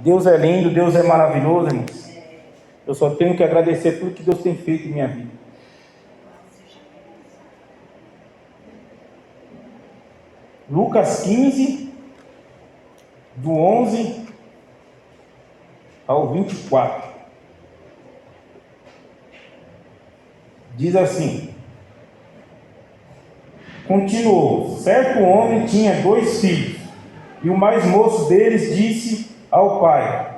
Deus é lindo, Deus é maravilhoso, irmãos. Eu só tenho que agradecer tudo que Deus tem feito em minha vida. Lucas 15, do 11 ao 24. Diz assim: continuou, certo homem tinha 2 filhos, e o mais moço deles disse ao pai: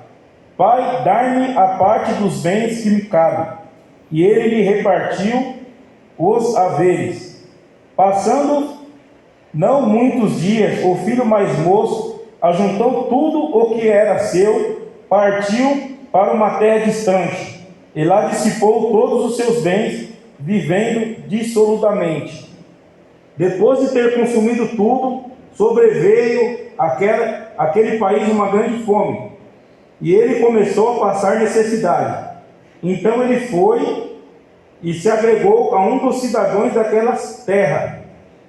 Pai, dá-me a parte dos bens que me cabem. E ele lhe repartiu os haveres. Passando não muitos dias, o filho mais moço ajuntou tudo o que era seu, partiu para uma terra distante, e lá dissipou todos os seus bens, vivendo dissolutamente. Depois de ter consumido tudo, sobreveio aquele país uma grande fome, e ele começou a passar necessidade. Então ele foi e se agregou a um dos cidadãos daquela terra,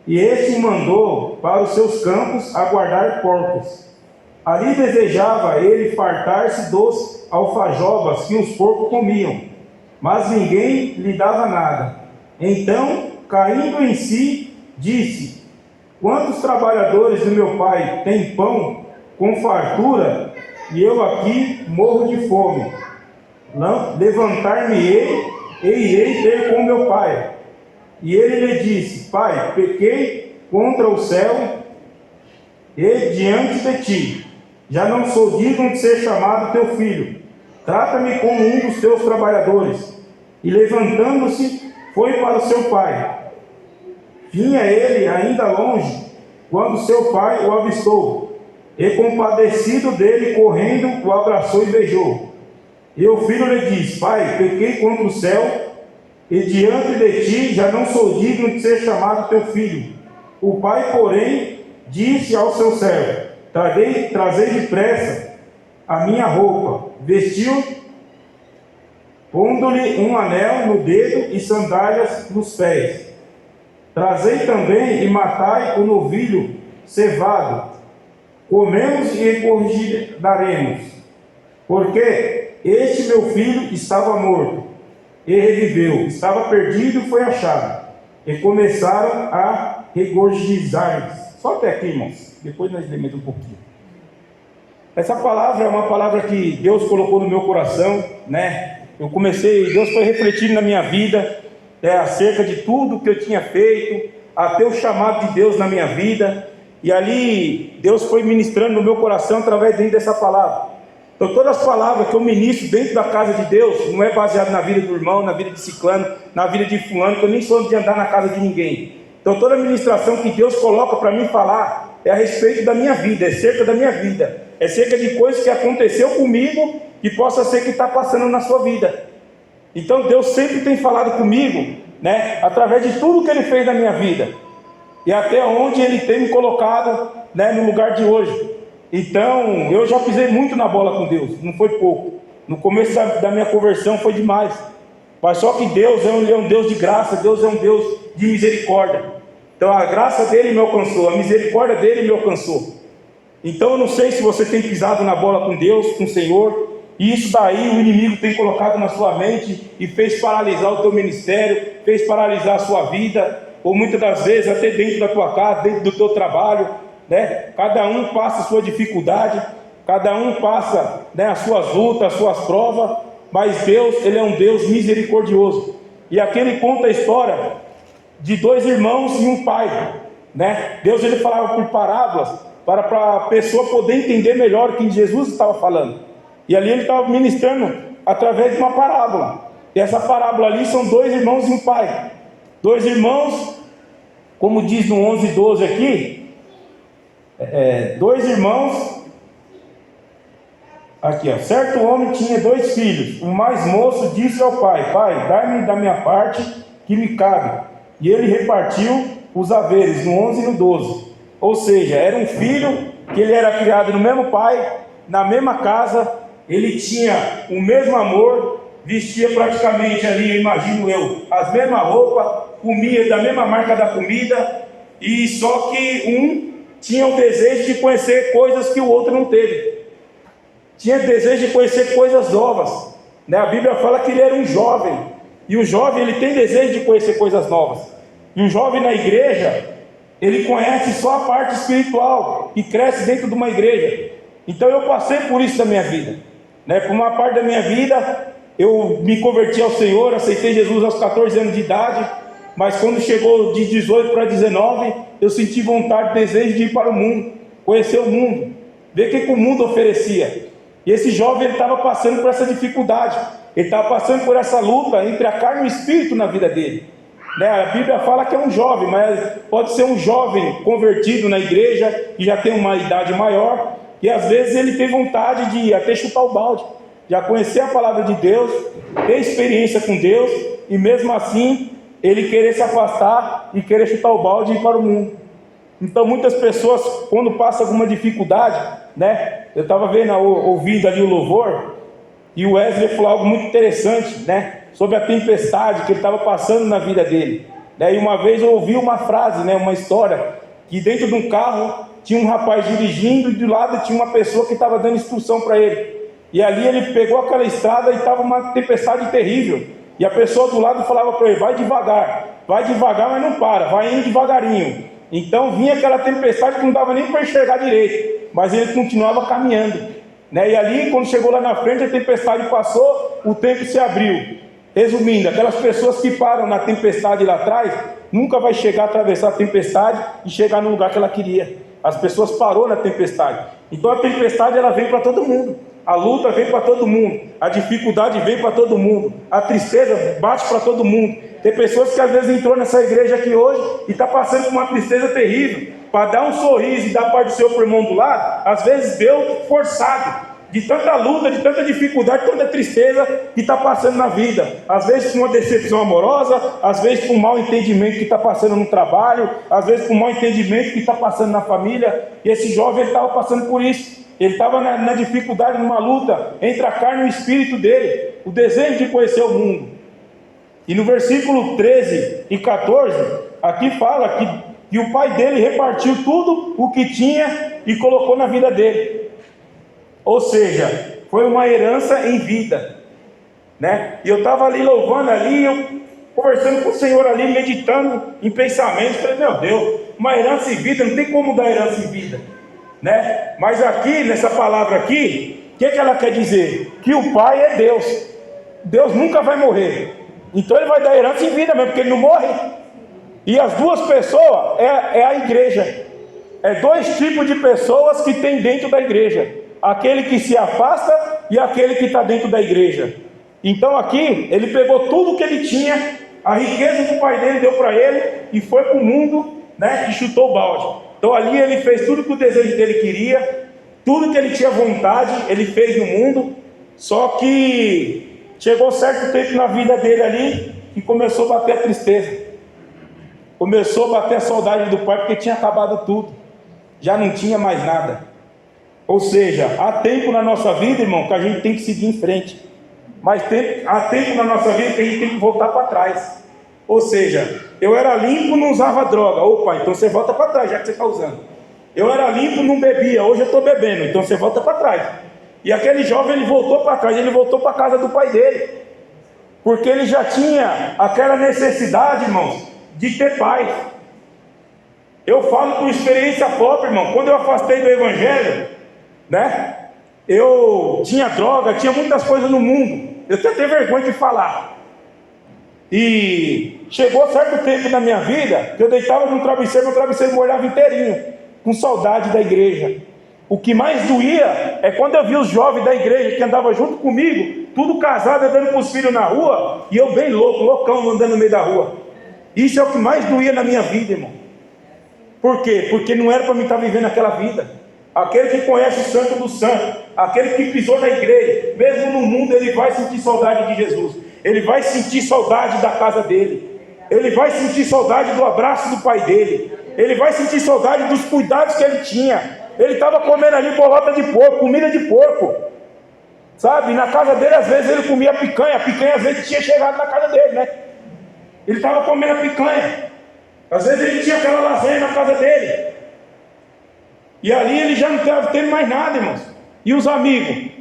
e este o mandou para os seus campos a guardar porcos. Ali desejava ele fartar-se dos alfajobas que os porcos comiam, mas ninguém lhe dava nada. Então, caindo em si, disse: Quantos trabalhadores do meu pai têm pão com fartura, e eu aqui morro de fome? Levantar-me-ei e irei ter com meu pai. E ele lhe disse: Pai, pequei contra o céu e diante de ti. Já não sou digno de ser chamado teu filho. Trata-me como um dos teus trabalhadores. E levantando-se, foi para o seu pai. Vinha ele ainda longe, quando seu pai o avistou, e compadecido dele, correndo, o abraçou e beijou. E o filho lhe disse: Pai, pequei contra o céu, e diante de ti já não sou digno de ser chamado teu filho. O pai, porém, disse ao seu servo: Trazei depressa a minha roupa. Vestiu, pondo-lhe um anel no dedo e sandálias nos pés. Trazei também e matai o novilho cevado. Comemos e engordaremos, porque este meu filho estava morto e reviveu, estava perdido e foi achado. E começaram a regozijar-se. Só até aqui, irmãos. Depois nós lemos um pouquinho. Essa palavra é uma palavra que Deus colocou no meu coração, né? Deus foi refletindo na minha vida, acerca de tudo que eu tinha feito, até o chamado de Deus na minha vida. E ali Deus foi ministrando no meu coração através dessa palavra. Então todas as palavras que eu ministro dentro da casa de Deus não é baseado na vida do irmão, na vida de ciclano, na vida de fulano, que eu nem sou de andar na casa de ninguém. Então toda a ministração que Deus coloca para mim falar é a respeito da minha vida, é cerca da minha vida, é cerca de coisas que aconteceu comigo e possa ser que está passando na sua vida. Então Deus sempre tem falado comigo, né, através de tudo que Ele fez na minha vida e até onde Ele tem me colocado, né, no lugar de hoje. Então eu já pisei muito na bola com Deus, não foi pouco. No começo da minha conversão foi demais, mas só que Deus é um Deus de graça, Deus é um Deus de misericórdia. Então a graça dele me alcançou, a misericórdia dele me alcançou. Então eu não sei se você tem pisado na bola com Deus, com o Senhor, e isso daí o inimigo tem colocado na sua mente e fez paralisar o teu ministério, fez paralisar a sua vida, ou muitas das vezes até dentro da tua casa, dentro do teu trabalho, né? Cada um passa a sua dificuldade, cada um passa, né, as suas lutas, as suas provas, mas Deus, Ele é um Deus misericordioso. E aqui Ele conta a história de 2 irmãos e um pai, né? Deus, Ele falava por parábolas para a pessoa poder entender melhor o que Jesus estava falando. E ali Ele estava ministrando através de uma parábola. E essa parábola ali são 2 irmãos e um pai. 2 irmãos, como diz no 11:12 aqui, 2 irmãos. Aqui, ó. Certo homem tinha 2 filhos. O mais moço disse ao pai: Pai, dá-me da minha parte que me cabe. E ele repartiu os haveres, no 11 e no 12. Ou seja, era um filho que ele era criado no mesmo pai, na mesma casa, ele tinha o mesmo amor, vestia praticamente ali, imagino eu, as mesmas roupas, comia da mesma marca da comida, e só que um tinha o desejo de conhecer coisas que o outro não teve. tinha desejo de conhecer coisas novas, né? A Bíblia fala que ele era um jovem, e o jovem ele tem desejo de conhecer coisas novas. E o jovem na igreja, ele conhece só a parte espiritual, que cresce dentro de uma igreja. Então eu passei por isso na minha vida, né? Por uma parte da minha vida, eu me converti ao Senhor, aceitei Jesus aos 14 anos de idade, mas quando chegou de 18 para 19, eu senti vontade, desejo de ir para o mundo, conhecer o mundo, ver o que o mundo oferecia. E esse jovem estava passando por essa dificuldade, ele estava passando por essa luta entre a carne e o espírito na vida dele, né? A Bíblia fala que é um jovem, mas pode ser um jovem convertido na igreja, que já tem uma idade maior, e às vezes ele tem vontade de até chutar o balde, já conhecer a palavra de Deus, ter experiência com Deus, e mesmo assim ele querer se afastar e querer chutar o balde e ir para o mundo. Então muitas pessoas, quando passam alguma dificuldade, né? Eu estava vendo, ouvindo ali o louvor, e o Wesley falou algo muito interessante, né? Sobre a tempestade que ele estava passando na vida dele, né? E uma vez eu ouvi uma frase, né? Uma história, que dentro de um carro tinha um rapaz dirigindo, e do lado tinha uma pessoa que estava dando instrução para ele, e ali ele pegou aquela estrada e estava uma tempestade terrível, e a pessoa do lado falava para ele: vai devagar, mas não para, vai indo devagarinho. Então vinha aquela tempestade que não dava nem para enxergar direito, mas ele continuava caminhando, né? E ali, quando chegou lá na frente, a tempestade passou, o tempo se abriu. Resumindo, aquelas pessoas que param na tempestade lá atrás, nunca vai chegar a atravessar a tempestade e chegar no lugar que ela queria. As pessoas parou na tempestade. Então a tempestade ela vem para todo mundo, a luta vem para todo mundo, a dificuldade vem para todo mundo, a tristeza bate para todo mundo. Tem pessoas que às vezes entrou nessa igreja aqui hoje e está passando por uma tristeza terrível, para dar um sorriso e dar a parte do seu pro irmão do lado, às vezes deu forçado, de tanta luta, de tanta dificuldade, tanta tristeza que está passando na vida, às vezes por uma decepção amorosa, às vezes por um mau entendimento que está passando no trabalho, às vezes por um mau entendimento que está passando na família. E esse jovem estava passando por isso, ele estava na dificuldade, numa luta entre a carne e o espírito dele, o desejo de conhecer o mundo. E no versículo 13 e 14, aqui fala que o pai dele repartiu tudo o que tinha e colocou na vida dele. Ou seja, foi uma herança em vida, né? E eu estava ali louvando ali, eu conversando com o Senhor ali, meditando em pensamentos. Falei: meu Deus, uma herança em vida, não tem como dar herança em vida, né? Mas aqui, nessa palavra aqui, o que ela quer dizer? Que o pai é Deus. Deus nunca vai morrer, então ele vai dar herança em vida mesmo, porque ele não morre. E as duas pessoas é a igreja. É dois tipos de pessoas que tem dentro da igreja: aquele que se afasta e aquele que está dentro da igreja. Então aqui ele pegou tudo que ele tinha, a riqueza que o pai dele deu para ele, e foi para o mundo, né? E chutou o balde. Então ali ele fez tudo que o desejo dele queria, tudo que ele tinha vontade, ele fez no mundo. Só que chegou um certo tempo na vida dele ali que começou a bater a tristeza, começou a bater a saudade do pai, porque tinha acabado tudo, já não tinha mais nada. Ou seja, há tempo na nossa vida, irmão, que a gente tem que seguir em frente, mas há tempo na nossa vida que a gente tem que voltar para trás. Ou seja, eu era limpo, não usava droga. Opa, então você volta para trás, já que você está usando. Eu era limpo, não bebia, hoje eu estou bebendo, então você volta para trás. E aquele jovem, ele voltou para trás, ele voltou para a casa do pai dele, porque ele já tinha aquela necessidade, irmãos, de ter paz. Eu falo por experiência própria, irmão. Quando eu afastei do evangelho, né? Eu tinha droga, tinha muitas coisas no mundo, eu até tenho vergonha de falar. E chegou certo tempo na minha vida que eu deitava no travesseiro, meu travesseiro molhava inteirinho, com saudade da igreja. O que mais doía é quando eu vi os jovens da igreja que andavam junto comigo, tudo casado, andando com os filhos na rua, e eu bem louco, loucão, andando no meio da rua. Isso é o que mais doía na minha vida, irmão. Por quê? Porque não era para mim estar vivendo aquela vida. Aquele que conhece o santo do santo, aquele que pisou na igreja, mesmo no mundo, ele vai sentir saudade de Jesus, ele vai sentir saudade da casa dele, ele vai sentir saudade do abraço do pai dele, ele vai sentir saudade dos cuidados que ele tinha. Ele estava comendo ali bolota de porco, comida de porco, sabe? Na casa dele, às vezes, ele comia picanha. A picanha, às vezes, tinha chegado na casa dele, né? Ele estava comendo a picanha. Às vezes, ele tinha aquela lasanha na casa dele. E ali, ele já não estava tendo mais nada, irmãos. E os amigos?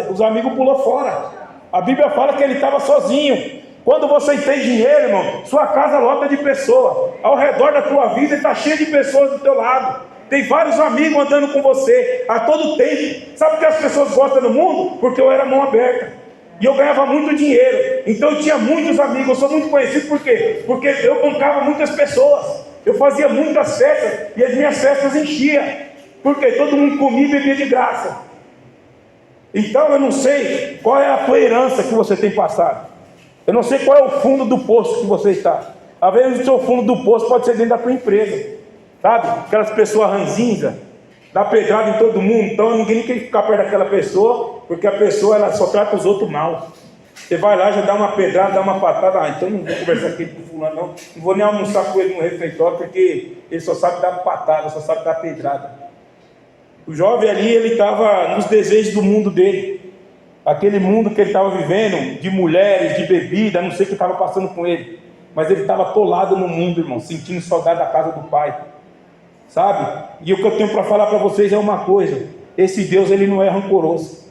Os amigos pulou fora. A Bíblia fala que ele estava sozinho. Quando você tem dinheiro, irmão, sua casa lota de pessoas. Ao redor da tua vida está cheia de pessoas do teu lado. Tem vários amigos andando com você a todo tempo. Sabe por que as pessoas gostam do mundo? Porque eu era mão aberta. E eu ganhava muito dinheiro. Então eu tinha muitos amigos. Eu sou muito conhecido por quê? Porque eu bancava muitas pessoas. Eu fazia muitas festas. E as minhas festas enchiam. Porque todo mundo comia e bebia de graça. Então eu não sei qual é a tua herança que você tem passado. Eu não sei qual é o fundo do poço que você está. Às vezes o seu fundo do poço pode ser dentro da tua empresa. Sabe? Aquelas pessoas ranzinhas, dá pedrada em todo mundo. Então ninguém quer ficar perto daquela pessoa, porque a pessoa ela só trata os outros mal. Você vai lá, já dá uma pedrada, dá uma patada. Ah, então não vou conversar aqui com fulano não. Não vou nem almoçar com ele no refeitório, porque ele só sabe dar patada, só sabe dar pedrada. O jovem ali, ele estava nos desejos do mundo dele. Aquele mundo que ele estava vivendo, de mulheres, de bebida, não sei o que estava passando com ele. Mas ele estava atolado no mundo, irmão, sentindo saudade da casa do pai. Sabe? E o que eu tenho para falar para vocês é uma coisa: esse Deus, ele não é rancoroso.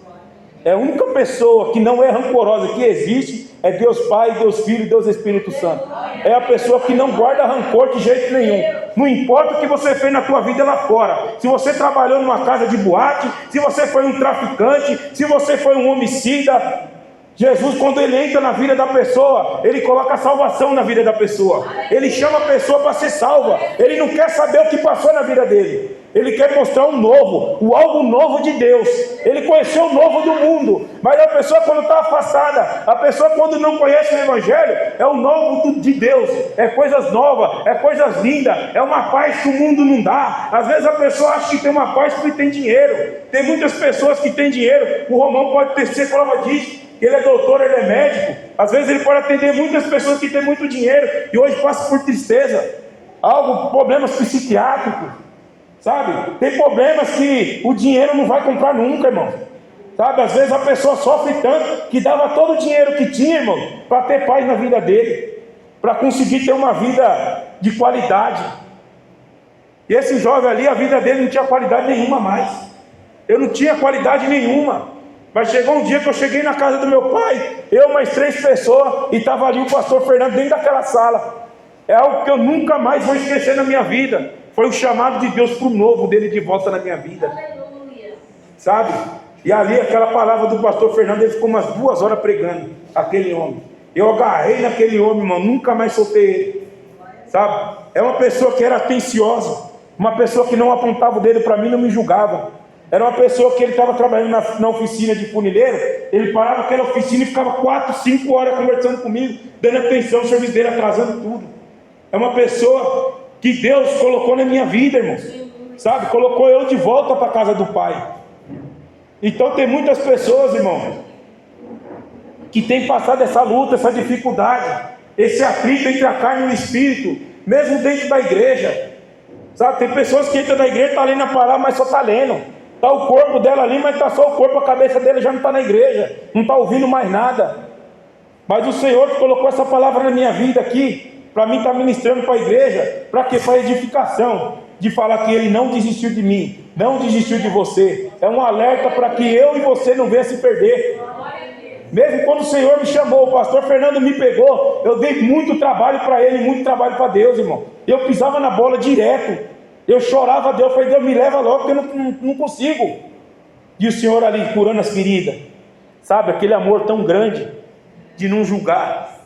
É a única pessoa que não é rancorosa que existe é Deus Pai, Deus Filho e Deus Espírito Santo. É a pessoa que não guarda rancor de jeito nenhum. Não importa o que você fez na tua vida lá fora. Se você trabalhou numa casa de boate, se você foi um traficante, se você foi um homicida, Jesus, quando ele entra na vida da pessoa, ele coloca a salvação na vida da pessoa. Ele chama a pessoa para ser salva. Ele não quer saber o que passou na vida dele. Ele quer mostrar um novo, o algo novo de Deus. Ele conheceu o novo do mundo. Mas a pessoa quando está afastada, a pessoa quando não conhece o Evangelho, é o novo de Deus. É coisas novas, é coisas lindas, é uma paz que o mundo não dá. Às vezes a pessoa acha que tem uma paz porque tem dinheiro. Tem muitas pessoas que têm dinheiro. O Romão pode ter ser prova disso. Ele é doutor, ele é médico. Às vezes ele pode atender muitas pessoas que têm muito dinheiro e hoje passa por tristeza, problemas psiquiátricos, sabe? Tem problemas que o dinheiro não vai comprar nunca, irmão. Sabe? Às vezes a pessoa sofre tanto que dava todo o dinheiro que tinha, irmão, para ter paz na vida dele, para conseguir ter uma vida de qualidade. E esse jovem ali, a vida dele não tinha qualidade nenhuma mais. Eu não tinha qualidade nenhuma. Mas chegou um dia que eu cheguei na casa do meu pai, eu mais 3 pessoas, e estava ali o pastor Fernando dentro daquela sala. É algo que eu nunca mais vou esquecer na minha vida. Foi o chamado de Deus para o novo dele de volta na minha vida. Aleluia. Sabe? E ali aquela palavra do pastor Fernando, ele ficou umas 2 horas pregando, aquele homem. Eu agarrei naquele homem, irmão, nunca mais soltei ele. Sabe? É uma pessoa que era atenciosa, uma pessoa que não apontava o dedo para mim, não me julgava. Era uma pessoa que ele estava trabalhando na oficina de funileiro, ele parava naquela oficina e ficava 4, 5 horas conversando comigo, dando atenção ao serviço dele, atrasando tudo. É uma pessoa que Deus colocou na minha vida, irmãos. Sabe? Colocou eu de volta para a casa do Pai. Então tem muitas pessoas, irmão, que tem passado essa luta, essa dificuldade, esse atrito entre a carne e o espírito, mesmo dentro da igreja. Sabe? Tem pessoas que entram na igreja, estão lendo a palavra, mas só está lendo. Está o corpo dela ali, mas está só o corpo, a cabeça dele já não está na igreja, não está ouvindo mais nada. Mas o Senhor colocou essa palavra na minha vida aqui, para mim estar ministrando para a igreja, para quê? Para edificação, de falar que Ele não desistiu de mim, não desistiu de você. É um alerta para que eu e você não venha se perder. Mesmo quando o Senhor me chamou, o pastor Fernando me pegou, eu dei muito trabalho para ele, muito trabalho para Deus, irmão. Eu pisava na bola direto. Eu chorava a Deus, falei, Deus me leva logo, porque eu não consigo. E o Senhor ali curando as feridas, sabe, aquele amor tão grande, de não julgar,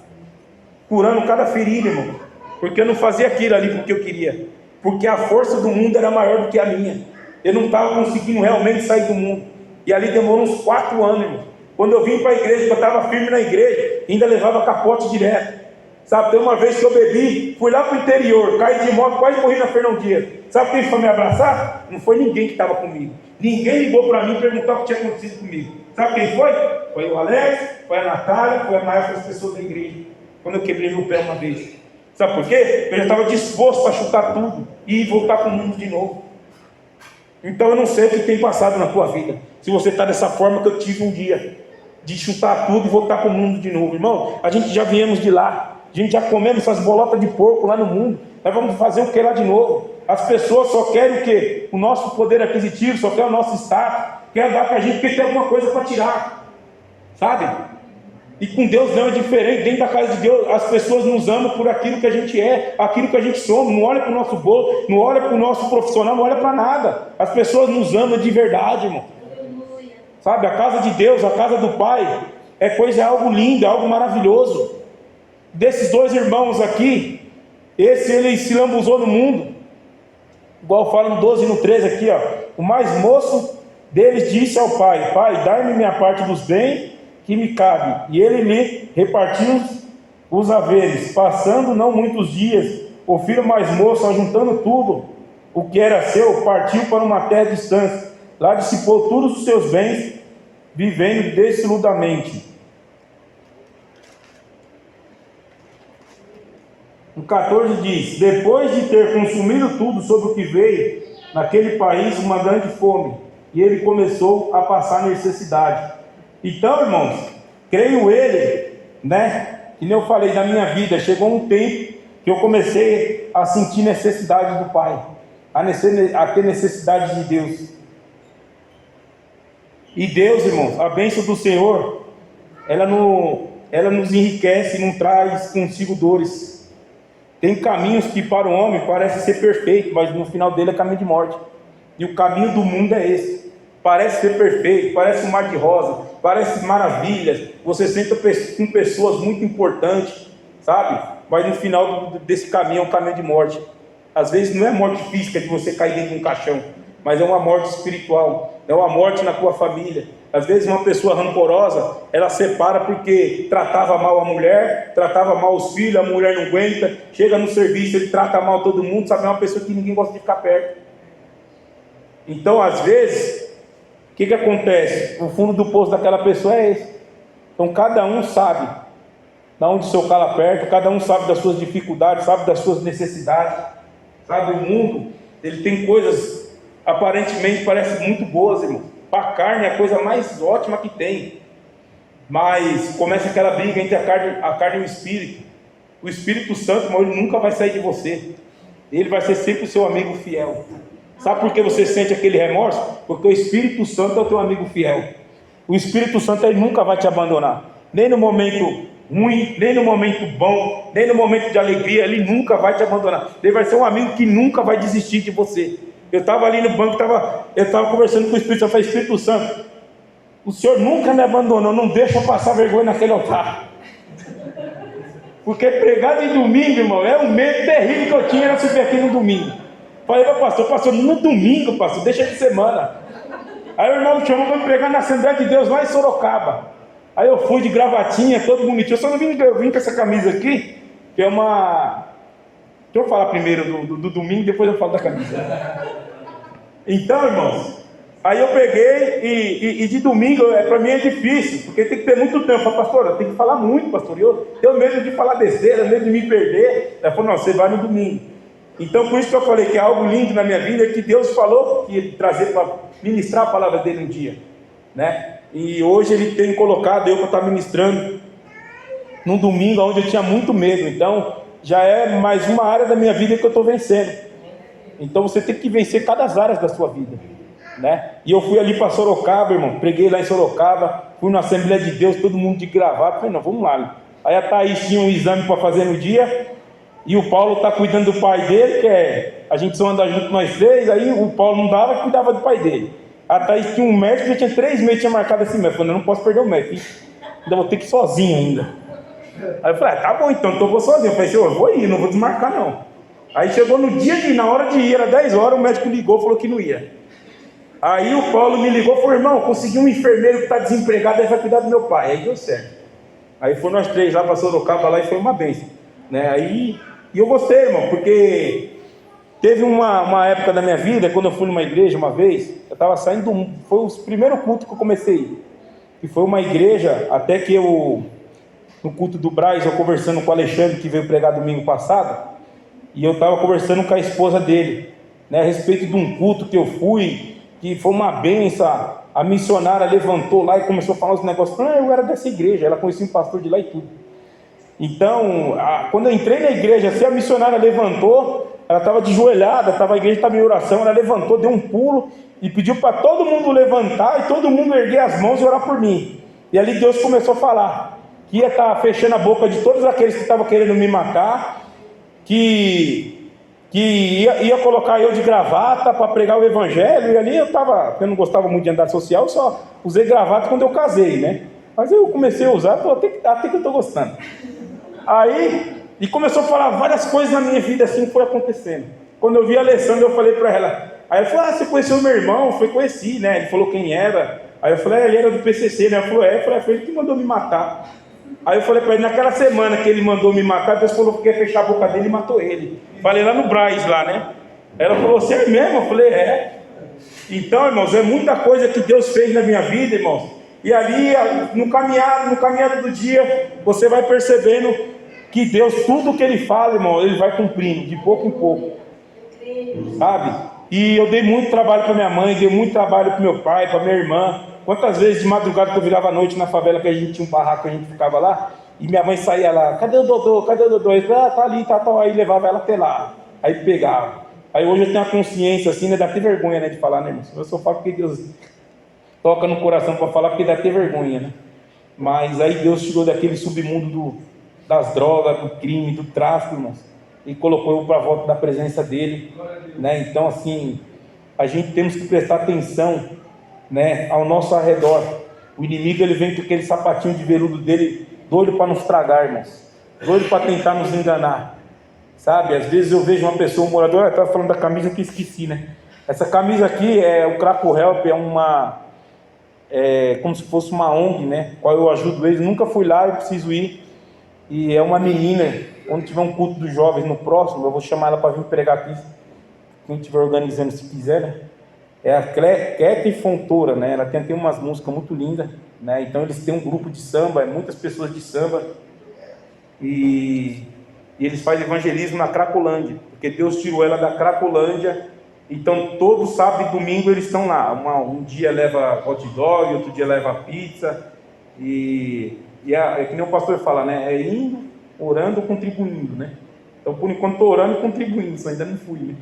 curando cada ferida, irmão, porque eu não fazia aquilo ali porque eu queria, porque a força do mundo era maior do que a minha. Eu não estava conseguindo realmente sair do mundo, e ali demorou uns 4 anos, irmão. Quando eu vim para a igreja, que eu estava firme na igreja, ainda levava capote direto. Sabe, tem uma vez que eu bebi, fui lá para o interior, caí de moto, quase morri na Fernão Dias. Sabe quem foi me abraçar? Não foi ninguém que estava comigo. Ninguém ligou para mim e perguntou o que tinha acontecido comigo. Sabe quem foi? Foi o Alex, foi a Natália, foi a maior das pessoas da igreja. Quando eu quebrei meu pé uma vez. Sabe por quê? Eu já estava disposto a chutar tudo e voltar para o mundo de novo. Então eu não sei o que tem passado na tua vida. Se você está dessa forma que eu tive um dia, de chutar tudo e voltar para o mundo de novo. Irmão, a gente já viemos de lá. A gente já comemos essas bolotas de porco lá no mundo. Nós vamos fazer o que lá de novo? As pessoas só querem o quê? O nosso poder aquisitivo, só quer o nosso status. quer dar para a gente porque tem alguma coisa para tirar, sabe? E com Deus não é diferente. Dentro da casa de Deus, as pessoas nos amam por aquilo que a gente é, aquilo que a gente somos. Não olha para o nosso bolso, não olha para o nosso profissional, não olha para nada. As pessoas nos amam de verdade, irmão. Sabe, a casa de Deus, a casa do Pai, é algo lindo, é algo maravilhoso. Desses dois irmãos aqui, ele se lambuzou no mundo, igual fala no 12 e no 13 aqui, ó. O mais moço deles disse ao pai: Pai, dai-me minha parte dos bens que me cabe. E ele lhe repartiu os haveres. Passando não muitos dias, o filho mais moço, ajuntando tudo o que era seu, partiu para uma terra distante. Lá dissipou todos os seus bens, vivendo dessoludamente. No 14 diz: depois de ter consumido tudo sobre o que veio, naquele país uma grande fome, e ele começou a passar necessidade. Então, irmãos, creio ele, que nem eu falei da minha vida, chegou um tempo que eu comecei a sentir necessidade do Pai, a ter necessidade de Deus. E Deus, irmãos, a bênção do Senhor, ela nos enriquece e não traz consigo dores. Tem caminhos que para o homem parece ser perfeito, mas no final dele é caminho de morte. E o caminho do mundo é esse. Parece ser perfeito, parece um mar de rosa, parece maravilhas. Você senta com pessoas muito importantes, sabe? Mas no final desse caminho é um caminho de morte. Às vezes não é morte física de você cair dentro de um caixão, mas é uma morte espiritual, é uma morte na tua família. Às vezes uma pessoa rancorosa, ela separa porque tratava mal a mulher, tratava mal os filhos, a mulher não aguenta, chega no serviço, ele trata mal todo mundo, sabe? É uma pessoa que ninguém gosta de ficar perto. Então, às vezes, o que acontece? O fundo do poço daquela pessoa é esse. Então, cada um sabe de onde o seu calo aperta, cada um sabe das suas dificuldades, sabe das suas necessidades, sabe? O mundo, ele tem coisas, aparentemente, parecem muito boas, irmão. Para a carne é a coisa mais ótima que tem, mas começa aquela briga entre a carne e o Espírito. O Espírito Santo, irmão, ele nunca vai sair de você, ele vai ser sempre o seu amigo fiel. Sabe por que você sente aquele remorso? Porque o Espírito Santo é o teu amigo fiel. O Espírito Santo, ele nunca vai te abandonar, nem no momento ruim, nem no momento bom, nem no momento de alegria. Ele nunca vai te abandonar. Ele vai ser um amigo que nunca vai desistir de você. Eu estava ali no banco, eu estava conversando com o Espírito Santo. Eu falei: Espírito Santo, o Senhor nunca me abandonou, não deixa eu passar vergonha naquele altar. Porque pregar de domingo, irmão, é um medo terrível que eu tinha, era subir aqui no domingo. Falei para o pastor, no domingo, pastor, deixa de semana. Aí o irmão me chamou para pregar na Assembleia de Deus lá em Sorocaba. Aí eu fui de gravatinha, todo bonitinho. Eu só não vim com essa camisa aqui, que é uma... Deixa eu falar primeiro do domingo, depois eu falo da camisa. Então, irmãos, aí eu peguei e de domingo, para mim é difícil, porque tem que ter muito tempo. Eu falei: pastor, eu tenho que falar muito, pastor. Eu tenho medo de falar besteira, medo de me perder. Ela falou: não, você vai no domingo. Então, por isso que eu falei que é algo lindo na minha vida, que Deus falou que ia trazer para ministrar a palavra dele um dia, E hoje ele tem colocado eu para estar ministrando num domingo onde eu tinha muito medo. Então, já é mais uma área da minha vida que eu estou vencendo. Então você tem que vencer cada área da sua vida, E eu fui ali para Sorocaba, irmão, preguei lá em Sorocaba, fui na Assembleia de Deus, todo mundo de gravata. Falei: não, vamos lá. Aí a Thaís tinha um exame para fazer no dia, e o Paulo está cuidando do pai dele, a gente só anda junto nós três. Aí o Paulo não dava, cuidava do pai dele. A Thaís tinha um médico, já tinha 3 meses, tinha marcado esse médico. Eu falei: eu não posso perder o médico, ainda vou ter que ir sozinho ainda. Aí eu falei: tá bom, então eu vou sozinho. Eu falei: eu vou ir, não vou desmarcar não. Aí chegou no dia na hora de ir, era 10 horas, o médico ligou, falou que não ia. Aí o Paulo me ligou e falou: irmão, consegui um enfermeiro que está desempregado, aí vai cuidar do meu pai. Aí deu certo. Aí foi nós 3 lá para Sorocaba lá, e foi uma bênção, E eu gostei, irmão, porque teve uma época da minha vida, quando eu fui numa igreja uma vez, eu estava saindo, foi o primeiro culto que eu comecei a ir. E foi uma igreja, até que no culto do Braz, eu conversando com o Alexandre, que veio pregar domingo passado, e eu estava conversando com a esposa dele, a respeito de um culto que eu fui, que foi uma benção. A missionária levantou lá e começou a falar os negócios. Eu era dessa igreja, ela conhecia um pastor de lá e tudo. Então, quando eu entrei na igreja, assim, a missionária levantou, ela estava de joelhada, a igreja estava em oração, ela levantou, deu um pulo e pediu para todo mundo levantar e todo mundo erguer as mãos e orar por mim. E ali Deus começou a falar que ia estar fechando a boca de todos aqueles que estavam querendo me matar, que ia colocar eu de gravata para pregar o evangelho. E ali eu não gostava muito de andar social, eu só usei gravata quando eu casei, né? Mas eu comecei a usar, até que eu estou gostando. Aí, e começou a falar várias coisas na minha vida, assim foi acontecendo. Quando eu vi a Alessandra, eu falei para ela. Aí ela falou: você conheceu meu irmão? Eu falei: conheci, né? Ele falou quem era. Aí eu falei: ele era do PCC, né? Ela falou: eu falei: foi ele que mandou me matar. Aí eu falei para ele: naquela semana que ele mandou me matar, Deus falou que ia fechar a boca dele e matou ele. Falei lá no Braz, lá, né? Ela falou: você é mesmo? Eu falei: é. Então, irmãos, é muita coisa que Deus fez na minha vida, irmãos. E ali, no caminhado do dia, você vai percebendo que Deus, tudo que Ele fala, irmão, Ele vai cumprindo, de pouco em pouco. Sabe? E eu dei muito trabalho para minha mãe, dei muito trabalho para meu pai, para minha irmã. Quantas vezes de madrugada que eu virava à noite na favela, que a gente tinha um barraco, a gente ficava lá, e minha mãe saía lá: cadê o Dodô? Cadê o Dodô? Ele: tá ali, tá. Aí levava ela até lá, aí pegava. Aí hoje eu tenho a consciência assim, né? Dá até vergonha, né, de falar, né, irmão? Eu só falo porque Deus toca no coração para falar, porque dá até vergonha, né? Mas aí Deus tirou daquele submundo das drogas, do crime, do tráfico, irmãos, e colocou eu para volta da presença dele, né? Então, assim, a gente temos que prestar atenção, né, ao nosso arredor. O inimigo, ele vem com aquele sapatinho de veludo dele, doido para nos tragar, irmãos, doido para tentar nos enganar, sabe? Às vezes eu vejo uma pessoa, um morador, eu estava falando da camisa que esqueci, né? Essa camisa aqui é o Craco Help, como se fosse uma ONG, né? Qual eu ajudo eles. Nunca fui lá, eu preciso ir. E é uma menina, quando tiver um culto dos jovens no próximo, eu vou chamar ela para vir pregar aqui, quem estiver organizando, se quiser, né? É a Kete Fontoura, né? Ela tem umas músicas muito lindas, né? Então eles têm um grupo de samba, muitas pessoas de samba, e eles fazem evangelismo na Cracolândia, porque Deus tirou ela da Cracolândia. Então todo sábado e domingo eles estão lá. Um dia leva hot dog, outro dia leva pizza, é que nem o pastor fala, né? É indo, orando, contribuindo, né? Então por enquanto estou orando e contribuindo, só ainda não fui, né?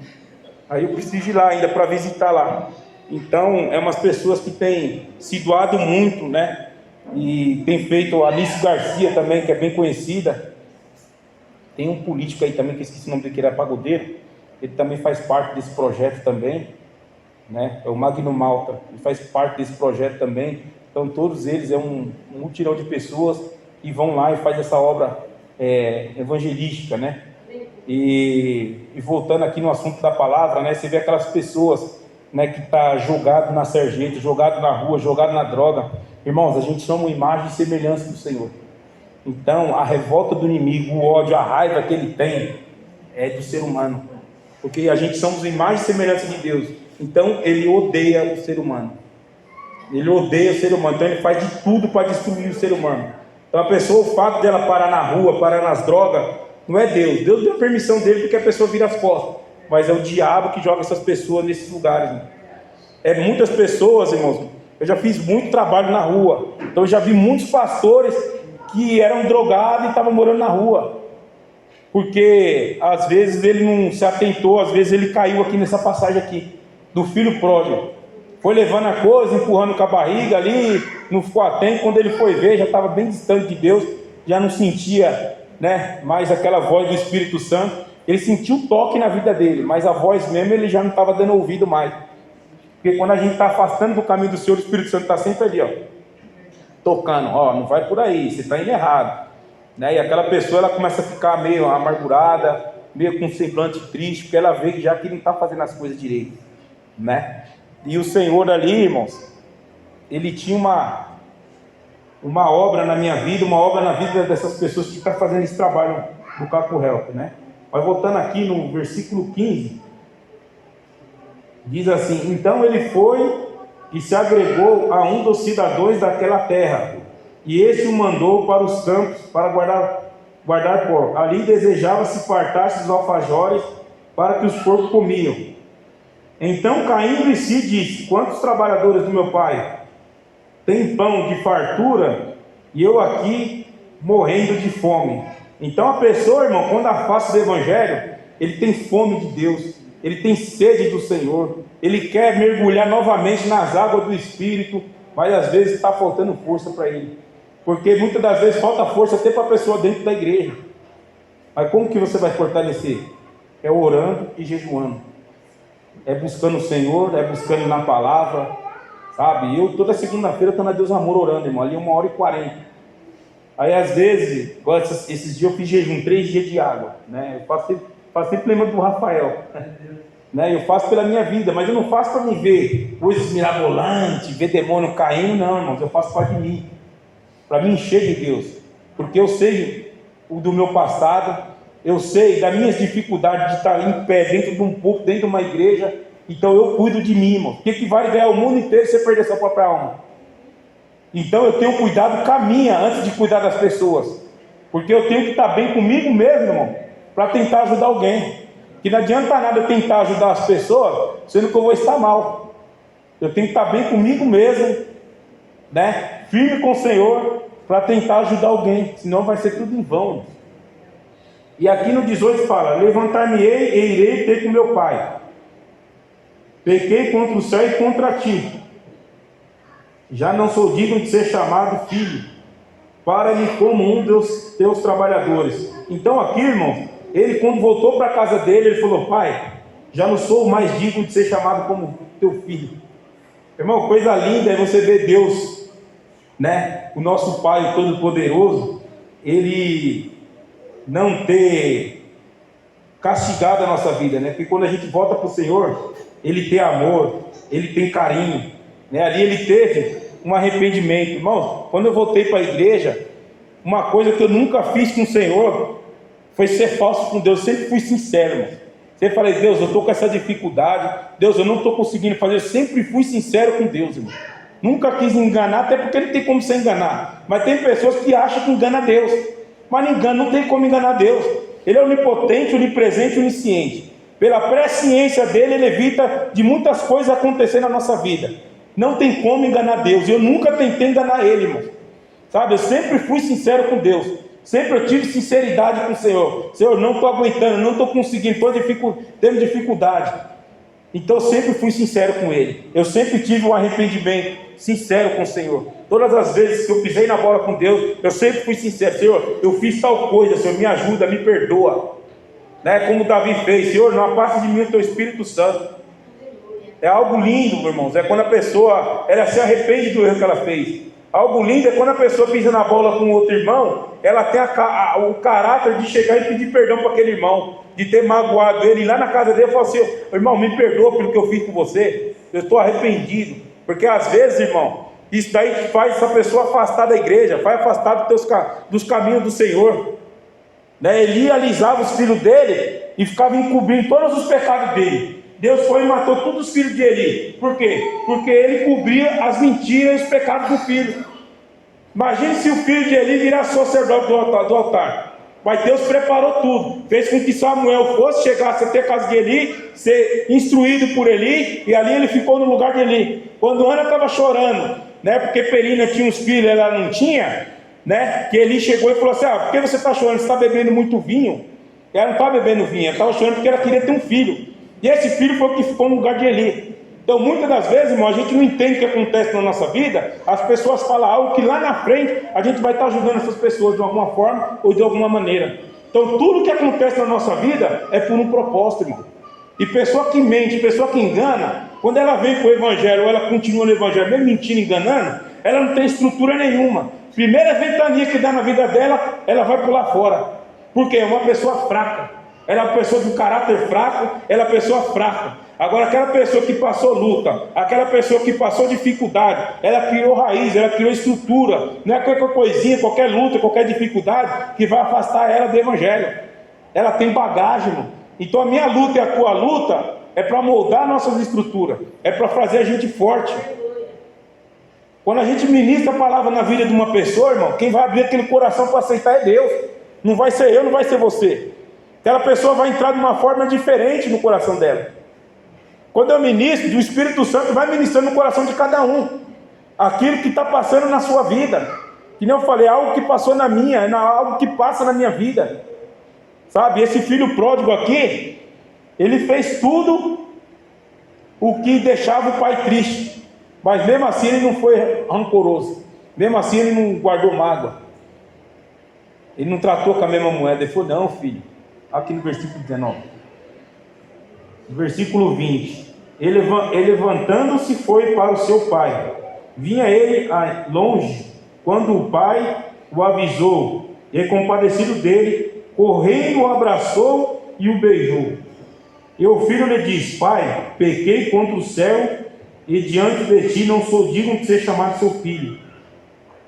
Aí eu preciso ir lá ainda para visitar lá. Então é umas pessoas que têm se doado muito, né? E tem feito. A Alice Garcia também, que é bem conhecida. Tem um político aí também, que eu esqueci o nome dele, que ele é pagodeiro. Ele também faz parte desse projeto também, né? É o Magno Malta, ele faz parte desse projeto também. Então todos eles é um mutirão de pessoas que vão lá e faz essa obra evangelística, né? E voltando aqui no assunto da palavra, né? Você vê aquelas pessoas, né, que tá jogado na sarjeta, jogado na rua, jogado na droga. Irmãos, a gente chama imagem e semelhança do Senhor. Então a revolta do inimigo, o ódio, a raiva que ele tem é do ser humano, porque a gente somos imagem e semelhança de Deus. Então ele odeia o ser humano. Ele odeia o ser humano. Então ele faz de tudo para destruir o ser humano. Então a pessoa, o fato dela parar na rua, parar nas drogas, não é Deus. Deus deu a permissão dele porque a pessoa vira as costas. Mas é o diabo que joga essas pessoas nesses lugares, né? É muitas pessoas, irmãos. Eu já fiz muito trabalho na rua. Então eu já vi muitos pastores que eram drogados e estavam morando na rua. Porque às vezes ele não se atentou, às vezes ele caiu aqui nessa passagem aqui, do filho pródigo. Foi levando a coisa, empurrando com a barriga ali, não ficou atento. Quando ele foi ver, já estava bem distante de Deus, já não sentia, né, mais aquela voz do Espírito Santo. Ele sentiu o toque na vida dele, mas a voz mesmo ele já não estava dando ouvido mais. Porque quando a gente está afastando do caminho do Senhor, o Espírito Santo está sempre ali, ó, tocando: ó, não vai por aí, você está indo errado, né? E aquela pessoa, ela começa a ficar meio amargurada, meio com um semblante triste, porque ela vê que já que ele não está fazendo as coisas direito, né? E o Senhor ali, irmãos, ele tinha uma obra na minha vida, uma obra na vida dessas pessoas que estão fazendo esse trabalho do Caco Help, né? Mas voltando aqui no versículo 15, diz assim: então ele foi e se agregou a um dos cidadãos daquela terra, e este o mandou para os campos para guardar porco. Ali desejava se fartar-se dos alfajores para que os porcos comiam. Então, caindo em si, disse: quantos trabalhadores do meu pai têm pão de fartura e eu aqui morrendo de fome? Então a pessoa, irmão, quando afasta do evangelho, ele tem fome de Deus, ele tem sede do Senhor, ele quer mergulhar novamente nas águas do Espírito, mas às vezes está faltando força para ele, porque muitas das vezes falta força até para a pessoa dentro da igreja. Mas como que você vai fortalecer? É orando e jejuando, é buscando o Senhor, é buscando na palavra, sabe? Eu toda segunda-feira estou na Deus Amor orando, irmão, ali 1h40. Aí às vezes, esses dias eu fiz jejum, 3 dias de água, né? Eu faço sempre lembra do Rafael, né? Eu faço pela minha vida, mas eu não faço para me ver coisas mirabolantes, ver demônio caindo, não, irmãos. Eu faço para mim, para me encher de Deus, porque eu sei o do meu passado, eu sei das minhas dificuldades de estar em pé dentro de um púlpito, dentro de uma igreja. Então eu cuido de mim, irmão. O que vale ganhar o mundo inteiro se você perder sua própria alma? Então eu tenho cuidado com a minha antes de cuidar das pessoas, porque eu tenho que estar bem comigo mesmo, irmão, para tentar ajudar alguém. Que não adianta nada eu tentar ajudar as pessoas, sendo que eu vou estar mal. Eu tenho que estar bem comigo mesmo, né? Firme com o Senhor, para tentar ajudar alguém, senão vai ser tudo em vão. E aqui no 18 fala: levantar-me-ei e irei ter com meu pai. Pequei contra o céu e contra ti. Já não sou digno de ser chamado filho. Para-me como um dos teus trabalhadores. Então aqui, irmãos, ele quando voltou para a casa dele, ele falou: pai, já não sou mais digno de ser chamado como teu filho. Irmão, coisa linda é você ver Deus, né? O nosso Pai Todo-Poderoso, ele não ter castigado a nossa vida, né? Porque quando a gente volta para o Senhor, ele tem amor, ele tem carinho, né? Ali ele teve um arrependimento. Irmão, quando eu voltei para a igreja, uma coisa que eu nunca fiz com o Senhor foi ser falso com Deus. Eu sempre fui sincero, irmão. Sempre falei: Deus, eu estou com essa dificuldade, Deus, eu não estou conseguindo fazer. Eu sempre fui sincero com Deus, irmão. Nunca quis enganar, até porque ele tem como se enganar. Mas tem pessoas que acham que engana Deus, mas não tem como enganar Deus. Ele é onipotente, onipresente e onisciente. Pela presciência dele, ele evita de muitas coisas acontecer na nossa vida. Não tem como enganar Deus. Eu nunca tentei enganar ele, irmão. Sabe, eu sempre fui sincero com Deus. Sempre eu tive sinceridade com o Senhor. Senhor, não estou aguentando, não estou conseguindo, tendo dificuldade. Então eu sempre fui sincero com Ele. Eu sempre tive um arrependimento sincero com o Senhor. Todas as vezes que eu pisei na bola com Deus, eu sempre fui sincero: Senhor, eu fiz tal coisa, Senhor, me ajuda, me perdoa. Né? Como Davi fez: Senhor, não afaste de mim o teu Espírito Santo. É algo lindo, meus irmãos. É quando a pessoa ela se arrepende do erro que ela fez. Algo lindo é quando a pessoa pisa na bola com outro irmão, ela tem o caráter de chegar e pedir perdão para aquele irmão, de ter magoado ele, ir lá na casa dele e falar assim: irmão, me perdoa pelo que eu fiz com você, eu estou arrependido. Porque às vezes, irmão, isso daí faz essa pessoa afastar da igreja, faz afastar dos caminhos do Senhor, né? Eli alisava os filhos dele e ficava encobrindo todos os pecados dele. Deus foi e matou todos os filhos de Eli. Por quê? Porque ele cobria as mentiras e os pecados do filho. Imagine se o filho de Eli virasse sacerdote do altar. Mas Deus preparou tudo. Fez com que Samuel chegasse até a casa de Eli, ser instruído por Eli, e ali ele ficou no lugar de Eli. Quando Ana estava chorando, né, porque Penina tinha uns filhos, ela não tinha, né, que Eli chegou e falou assim: por que você está chorando? Você está bebendo muito vinho? Ela não estava bebendo vinho, ela estava chorando porque ela queria ter um filho. E esse filho foi o que ficou no lugar de Eli. Então muitas das vezes, irmão, a gente não entende o que acontece na nossa vida. As pessoas falam algo que lá na frente a gente vai estar ajudando essas pessoas de alguma forma ou de alguma maneira. Então tudo que acontece na nossa vida é por um propósito, irmão. E pessoa que mente, pessoa que engana, quando ela vem com o evangelho ou ela continua no evangelho, mesmo mentindo, enganando, ela não tem estrutura nenhuma. Primeira ventania que dá na vida dela, ela vai pular fora. Porque é uma pessoa fraca. Ela é uma pessoa de caráter fraco, ela é uma pessoa fraca. Agora aquela pessoa que passou luta, aquela pessoa que passou dificuldade, ela criou raiz, ela criou estrutura. Não é qualquer coisinha, qualquer luta, qualquer dificuldade que vai afastar ela do evangelho. Ela tem bagagem, irmão. Então a minha luta e a tua luta é para moldar nossas estruturas, é para fazer a gente forte. Quando a gente ministra a palavra na vida de uma pessoa, irmão, quem vai abrir aquele coração para aceitar é Deus. Não vai ser eu, não vai ser você. Aquela pessoa vai entrar de uma forma diferente no coração dela. Quando eu ministro, o Espírito Santo vai ministrando no coração de cada um aquilo que está passando na sua vida. Que nem eu falei, algo que passou na minha, algo que passa na minha vida. Sabe, esse filho pródigo aqui, Ele fez tudo o que deixava o pai triste, mas mesmo assim ele não foi rancoroso, mesmo assim ele não guardou mágoa, ele não tratou com a mesma moeda. Ele falou: não, filho, aqui no versículo 19, no versículo 20, ele levantando-se foi para o seu pai. Vinha ele longe, quando o pai o avisou, e compadecido dele, correndo o abraçou e o beijou. E o filho lhe disse: pai, pequei contra o céu e diante de ti não sou digno de ser chamado seu filho.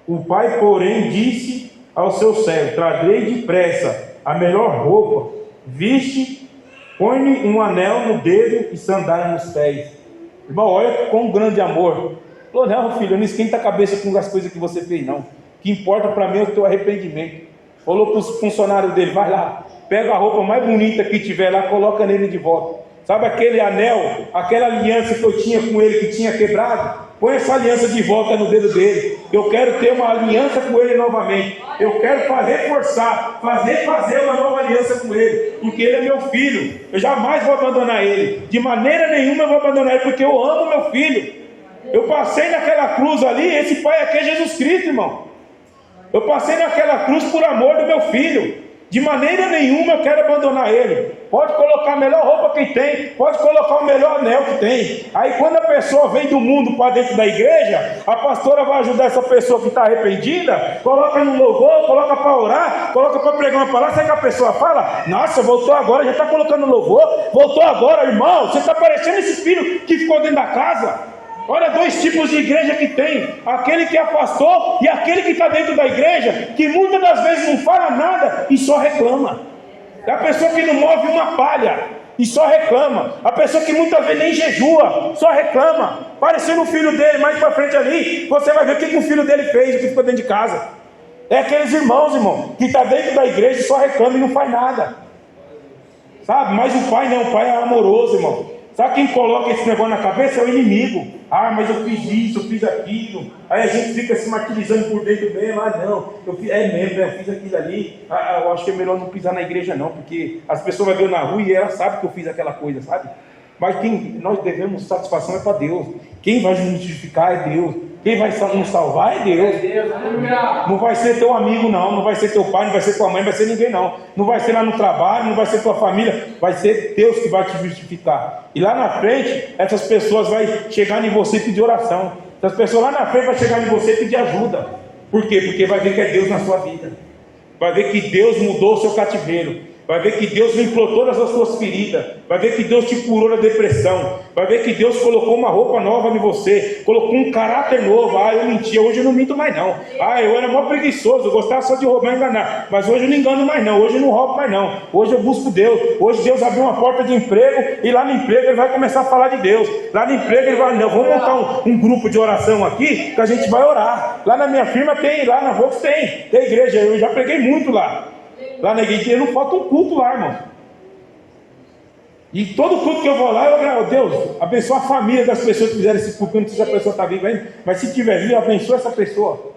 O pai, porém, disse ao seu servo: trazei depressa a melhor roupa, viste, põe-lhe um anel no dedo e sandália nos pés. Irmão, olha com grande amor. Falou: não, filho, não esquenta a cabeça com as coisas que você fez, não. O que importa para mim é o teu arrependimento. Falou para os funcionários dele: vai lá, pega a roupa mais bonita que tiver lá, coloca nele de volta. Sabe aquele anel, aquela aliança que eu tinha com ele que tinha quebrado? Põe essa aliança de volta no dedo dele. Eu quero ter uma aliança com ele novamente. Eu quero fazer uma nova aliança com ele, porque ele é meu filho. Eu jamais vou abandonar ele. De maneira nenhuma eu vou abandonar ele, porque eu amo meu filho. Eu passei naquela cruz ali. Esse pai aqui é Jesus Cristo, irmão. Eu passei naquela cruz por amor do meu filho. De maneira nenhuma eu quero abandonar ele. Pode colocar a melhor roupa que tem, pode colocar o melhor anel que tem. Aí quando a pessoa vem do mundo para dentro da igreja, a pastora vai ajudar essa pessoa que está arrependida, coloca no louvor, coloca para orar, coloca para pregar uma palavra. Sabe que a pessoa fala: nossa, voltou agora, já está colocando louvor, voltou agora, irmão, você está parecendo esse filho que ficou dentro da casa. Olha, dois tipos de igreja que tem: aquele que afastou e aquele que está dentro da igreja, que muitas das vezes não fala nada e só reclama. É a pessoa que não move uma palha e só reclama. A pessoa que muitas vezes nem jejua, só reclama. Parecendo o filho dele, mais para frente ali, você vai ver o que o filho dele fez, o que ficou dentro de casa. É aqueles irmãos, irmão, que está dentro da igreja e só reclama e não faz nada. Sabe? Mas o pai não, o pai é amoroso, irmão. Sabe quem coloca esse negócio na cabeça? É o inimigo. Ah, mas eu fiz isso, eu fiz aquilo. Aí a gente fica se martirizando por dentro mesmo. Ah, não, eu fiz aquilo ali. Ah, eu acho que é melhor não pisar na igreja não, porque as pessoas vão ver na rua e elas sabem que eu fiz aquela coisa, sabe? Mas quem nós devemos satisfação é para Deus. Quem vai nos justificar é Deus. Quem vai nos salvar é Deus. Não vai ser teu amigo não, não vai ser teu pai, não vai ser tua mãe, não vai ser ninguém não. Não vai ser lá no trabalho, não vai ser tua família. Vai ser Deus que vai te justificar. E lá na frente, essas pessoas vão chegar em você e pedir oração. Essas pessoas lá na frente vão chegar em você e pedir ajuda. Por quê? Porque vai ver que é Deus na sua vida. Vai ver que Deus mudou o seu cativeiro. Vai ver que Deus limpou todas as suas feridas. Vai ver que Deus te curou da depressão. Vai ver que Deus colocou uma roupa nova em você. Colocou um caráter novo. Ah, eu mentia, hoje eu não minto mais não. Ah, eu era mó preguiçoso, eu gostava só de roubar e enganar. Mas hoje eu não engano mais não, hoje eu não roubo mais não. Hoje eu busco Deus. Hoje Deus abriu uma porta de emprego. E lá no emprego ele vai começar a falar de Deus. Lá no emprego ele vai: não, vamos montar um grupo de oração aqui, que a gente vai orar. Lá na minha firma tem, lá na Vox tem igreja. Eu já preguei muito lá. Lá na igreja não falta um culto lá, irmão. E todo culto que eu vou lá, eu agradeço: Deus, abençoa a família das pessoas que fizeram esse culto. Eu não sei se a pessoa está viva ainda, mas se tiver viva, abençoa essa pessoa.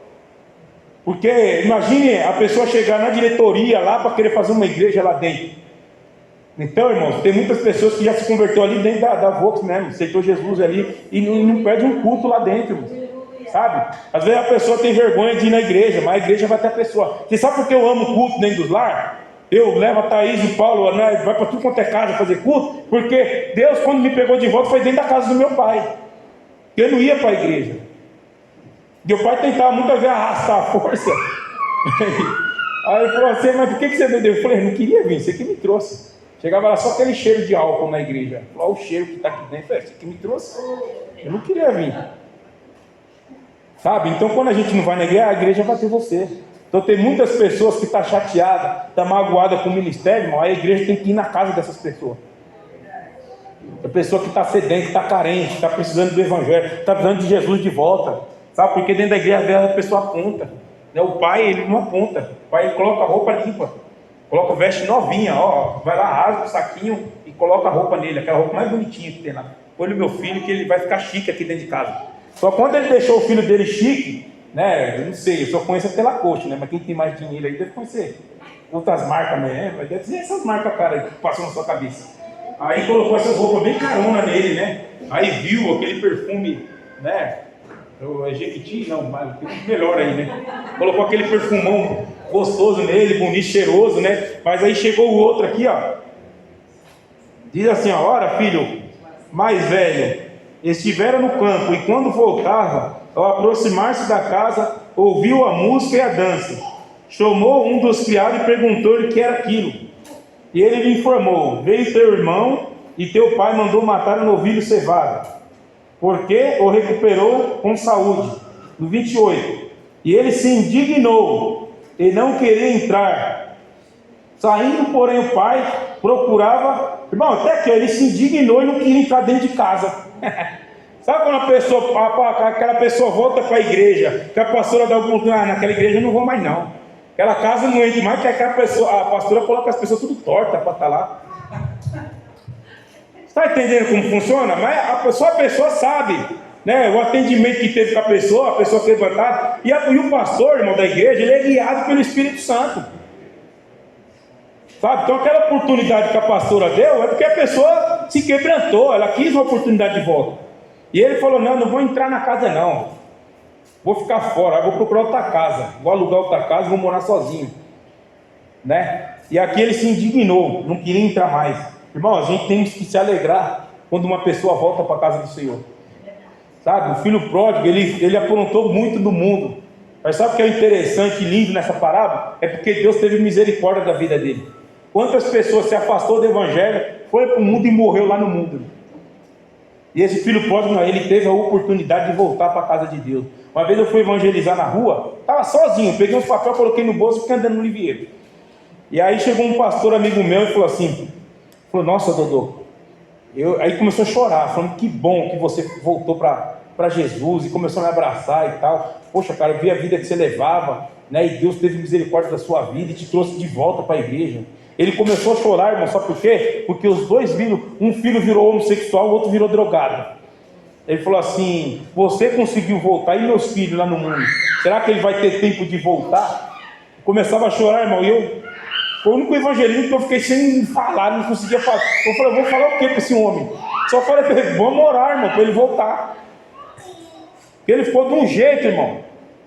Porque imagine a pessoa chegar na diretoria lá para querer fazer uma igreja lá dentro. Então, irmãos, tem muitas pessoas que já se converteu ali dentro da Vox mesmo, aceitou Jesus ali e não perde um culto lá dentro, irmão. Sabe? Às vezes a pessoa tem vergonha de ir na igreja, mas a igreja vai ter a pessoa. Você sabe por que eu amo culto dentro dos lar? Eu levo a Thaís e o Paulo, né, vai para tudo quanto é casa fazer culto, porque Deus, quando me pegou de volta, foi dentro da casa do meu pai. Eu não ia para a igreja. Meu pai tentava muitas vezes arrastar a força. Aí ele falou assim: mas por que você vendeu? Eu falei: eu não queria vir, você que me trouxe. Chegava lá só aquele cheiro de álcool na igreja. Olha o cheiro que está aqui dentro. Eu falei: você que me trouxe. Eu não queria vir. Sabe? Então quando a gente não vai na igreja vai ter você. Então tem muitas pessoas que estão chateadas, estão magoadas com o ministério, irmão. A igreja tem que ir na casa dessas pessoas. A pessoa que está sedenta, que está carente, está precisando do evangelho, está precisando de Jesus de volta. Sabe? Porque dentro da igreja a pessoa aponta. O pai, ele não aponta. O pai, ele coloca a roupa limpa. Coloca o veste novinha, ó. Vai lá, rasga o saquinho e coloca a roupa nele. Aquela roupa mais bonitinha que tem lá. Põe no meu filho que ele vai ficar chique aqui dentro de casa. Só quando ele deixou o filho dele chique, né? Eu não sei, eu só conheço até Lacoste, né? Mas quem tem mais dinheiro aí deve conhecer outras marcas, né? Deve ser essas marcas, cara, que passam na sua cabeça. Aí colocou essas roupas bem carona nele, né? Aí viu aquele perfume, né? O Jequiti, não, mas melhor aí, né? Colocou aquele perfumão gostoso nele, bonito, cheiroso, né? Mas aí chegou o outro aqui, ó. Diz assim, ó, ora, filho mais velho, estivera no campo, e quando voltava, ao aproximar-se da casa, ouviu a música e a dança. Chamou um dos criados e perguntou-lhe o que era aquilo. E ele lhe informou: veio teu irmão, e teu pai mandou matar um novilho cevado, porque o recuperou com saúde. No 28. E ele se indignou, e não queria entrar. Saindo, porém, o pai procurava. Irmão, até que ele se indignou e não queria entrar dentro de casa. Sabe quando aquela pessoa volta para a igreja, que a pastora dá oportunidade, naquela igreja eu não vou mais não. Aquela casa não entra mais, que aquela pessoa, a pastora coloca as pessoas tudo torta para estar lá. Está entendendo como funciona? Mas a pessoa sabe, né? O atendimento que teve com a pessoa quebrantada. E o pastor, irmão, da igreja, ele é guiado pelo Espírito Santo. Sabe? Então aquela oportunidade que a pastora deu é porque a pessoa se quebrantou, ela quis uma oportunidade de volta. E ele falou: não vou entrar na casa não, vou ficar fora, vou procurar outra casa, vou alugar outra casa, vou morar sozinho, né? E aqui ele se indignou, não queria entrar mais. Irmão, a gente tem que se alegrar quando uma pessoa volta para a casa do Senhor, sabe? O filho pródigo, ele aprontou muito do mundo, mas sabe o que é interessante e lindo nessa parábola? É porque Deus teve misericórdia da vida dele. Quantas pessoas se afastou do evangelho, foi para o mundo e morreu lá no mundo. E esse filho pródigo, ele teve a oportunidade de voltar para a casa de Deus. Uma vez eu fui evangelizar na rua, estava sozinho, peguei uns papéis, coloquei no bolso e fiquei andando no livieiro. E aí chegou um pastor amigo meu e falou assim, nossa, Dodô, aí começou a chorar, falando: que bom que você voltou para Jesus, e começou a me abraçar e tal. Poxa, cara, eu vi a vida que você levava, né? E Deus teve misericórdia da sua vida e te trouxe de volta para a igreja. Ele começou a chorar, irmão, sabe por quê? Porque os dois viram, um filho virou homossexual, o outro virou drogado. Ele falou assim: você conseguiu voltar, e meus filhos lá no mundo, será que ele vai ter tempo de voltar? Começava a chorar, irmão, e foi o único evangelismo que eu fiquei sem falar, não conseguia falar. Eu falei: vou falar o que para esse homem? Só falei para ele: vamos orar, irmão, para ele voltar. Porque ele ficou de um jeito, irmão.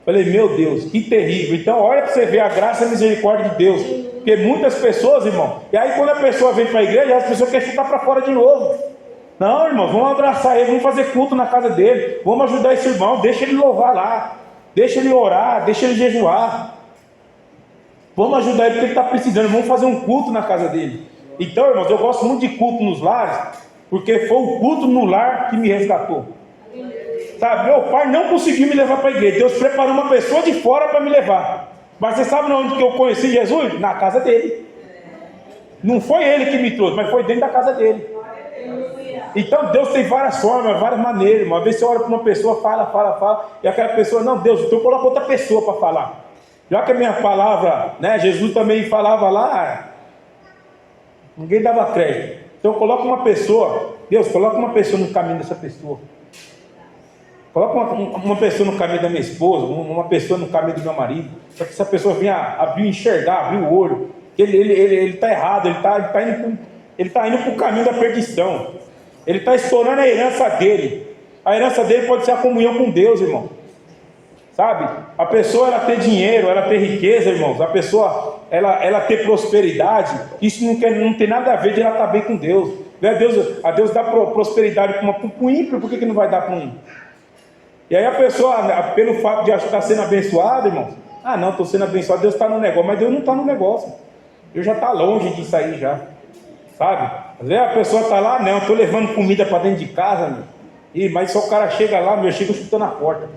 Falei: meu Deus, que terrível. Então olha para você ver a graça e a misericórdia de Deus. Porque muitas pessoas, irmão, e aí quando a pessoa vem para a igreja, as pessoas querem chutar para fora de novo. Não, irmão, vamos abraçar ele, vamos fazer culto na casa dele, vamos ajudar esse irmão, deixa ele louvar lá, deixa ele orar, deixa ele jejuar. Vamos ajudar ele porque ele está precisando, vamos fazer um culto na casa dele. Então, irmãos, eu gosto muito de culto nos lares, porque foi o culto no lar que me resgatou. Sabe, meu pai não conseguiu me levar para a igreja, Deus preparou uma pessoa de fora para me levar. Mas você sabe onde que eu conheci Jesus? Na casa dele. Não foi ele que me trouxe, mas foi dentro da casa dele. Então Deus tem várias formas, várias maneiras, irmão. Às vezes você olha para uma pessoa, fala, e aquela pessoa: não, Deus, então coloca outra pessoa para falar. Já que a minha palavra, né, Jesus também falava lá, ninguém dava crédito. Então coloca uma pessoa, Deus, coloca uma pessoa no caminho dessa pessoa. Coloca uma pessoa no caminho da minha esposa, uma pessoa no caminho do meu marido, para que essa pessoa venha enxergar, abrir o olho, que ele está errado, ele está indo para o caminho da perdição, ele está estourando a herança dele. A herança dele pode ser a comunhão com Deus, irmão. Sabe? A pessoa, ela ter dinheiro, ela ter riqueza, irmãos, a pessoa, ela ter prosperidade, isso não tem nada a ver de ela estar bem com Deus. A Deus dá prosperidade para um ímpio, por que não vai dar para um? E aí a pessoa, pelo fato de estar sendo abençoada, irmãos, não, estou sendo abençoado, Deus está no negócio, mas Deus não está no negócio. Deus já está longe disso aí já, sabe? Às vezes a pessoa está lá: não, estou levando comida para dentro de casa, mas só o cara chega lá, chega chutando a porta.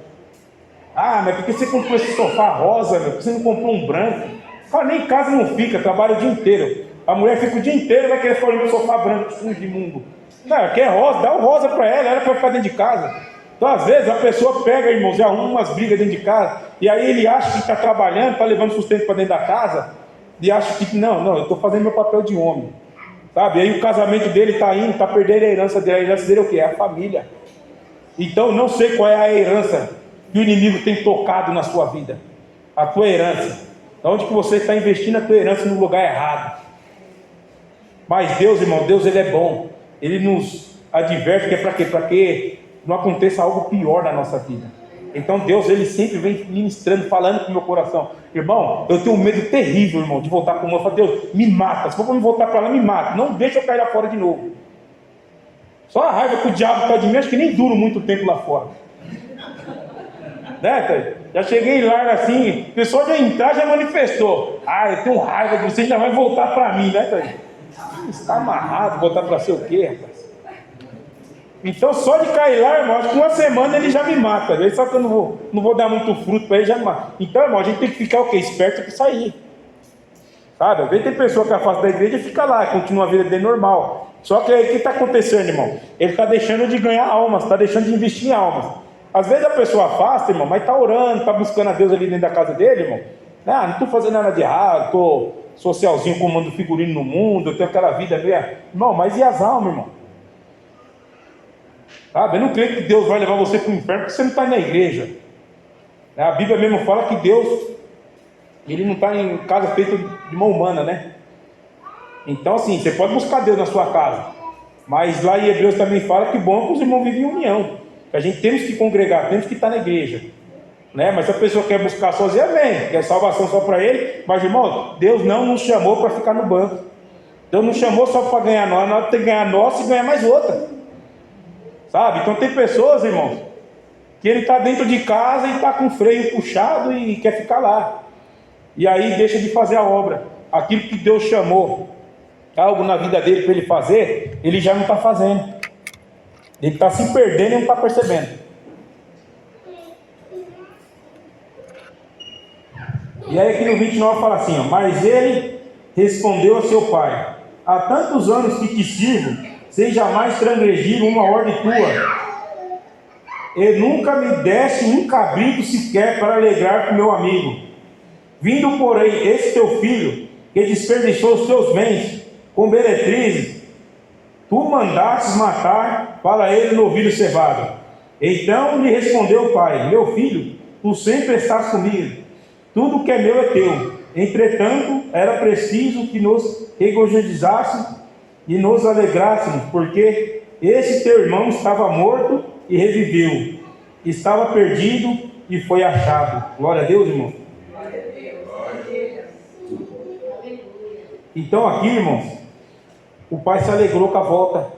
Mas por que você comprou esse sofá rosa, por que você não comprou um branco? Cara, nem em casa não fica, trabalha o dia inteiro. A mulher fica o dia inteiro, vai querer ficar olhando o sofá branco, sujo de imundo. Não, quer rosa, dá o rosa para ela vai ficar dentro de casa. Então, às vezes, a pessoa pega, irmãos, e arruma umas brigas dentro de casa, e aí ele acha que está trabalhando, está levando sustento para dentro da casa, e acha que, não, eu estou fazendo meu papel de homem, sabe? E aí o casamento dele está indo, está perdendo a herança dele é o quê? É a família. Então, não sei qual é a herança que o inimigo tem tocado na sua vida, a tua herança, onde que você está investindo a tua herança no lugar errado. Mas Deus, irmão, Deus ele é bom. Ele nos adverte que é para quê? Para que não aconteça algo pior na nossa vida. Então Deus, ele sempre vem ministrando, falando com o meu coração. Irmão, eu tenho um medo terrível, irmão, de voltar para o mundo. Eu falo, Deus, me mata. Se for para me voltar para lá, me mata. Não deixa eu cair lá fora de novo. Só a raiva que o diabo está de mim, acho que nem duro muito tempo lá fora. Né, Thaís? Já cheguei lá assim, a pessoa já entrar, já manifestou. Ah, eu tenho raiva de você, ainda vai voltar para mim, né, Thaís? Está amarrado, voltar para ser o quê, rapaz? Então só de cair lá, irmão, acho que uma semana ele já me mata. Só que eu não vou dar muito fruto para ele, já me mata. Então, irmão, a gente tem que ficar o quê? Esperto para sair. Sabe? Às vezes tem pessoa que afasta da igreja e fica lá, continua a vida dele normal. Só que aí o que está acontecendo, irmão? Ele está deixando de ganhar almas, está deixando de investir em almas. Às vezes a pessoa afasta, irmão, mas está orando, está buscando a Deus ali dentro da casa dele, irmão. Ah, não estou fazendo nada de errado, estou socialzinho, comando figurino no mundo, eu tenho aquela vida meio... Irmão, mas e as almas, irmão? Sabe? Eu não creio que Deus vai levar você para o inferno porque você não está na igreja. A Bíblia mesmo fala que Deus, ele não está em casa feita de mão humana, né? Então assim, você pode buscar Deus na sua casa, mas lá em Hebreus também fala que bom é que os irmãos vivem em união, que a gente temos que congregar, temos que estar na igreja, né? Mas se a pessoa quer buscar sozinha, amém, quer salvação só para ele, mas irmão, Deus não nos chamou para ficar no banco. Deus não chamou só para ganhar nós tem que ganhar nossa e ganhar mais outra. Sabe? Então tem pessoas, irmãos, que ele está dentro de casa e está com o freio puxado e quer ficar lá. E aí deixa de fazer a obra. Aquilo que Deus chamou algo na vida dele para ele fazer, ele já não está fazendo. Ele está se perdendo e não está percebendo. E aí aqui no 29 fala assim, ó, mas ele respondeu a seu pai, há tantos anos que te sirvo, sem jamais transgredir uma ordem tua, e nunca me deste um cabrito sequer para alegrar com meu amigo. Vindo, porém, esse teu filho, que desperdiçou os teus bens com meretrizes, tu mandastes matar para ele no novilho cevado. Então lhe respondeu o pai, meu filho, tu sempre estás comigo, tudo que é meu é teu. Entretanto, era preciso que nos regozijássemos e nos alegrássemos, porque esse teu irmão estava morto e reviveu, estava perdido e foi achado. Glória a Deus, irmão. Então aqui, irmãos, o pai se alegrou com a volta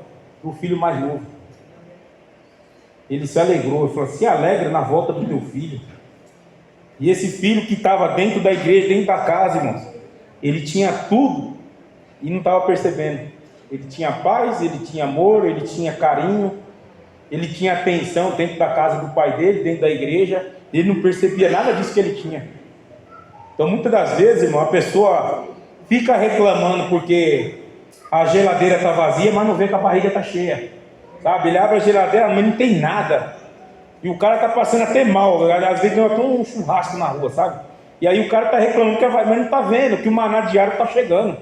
do filho mais novo. Ele se alegrou, ele falou, se alegra na volta do teu filho. E esse filho que estava dentro da igreja, dentro da casa, irmãos, ele tinha tudo e não estava percebendo. Ele tinha paz, ele tinha amor, ele tinha carinho, ele tinha atenção dentro da casa do pai dele, dentro da igreja. Ele não percebia nada disso que ele tinha. Então muitas das vezes, irmão, a pessoa fica reclamando porque a geladeira está vazia, mas não vê que a barriga está cheia, sabe? Ele abre a geladeira, mas não tem nada, e o cara está passando até mal. Às vezes tem até um churrasco na rua, sabe? E aí o cara está reclamando que mas não está vendo que o maná diário está chegando,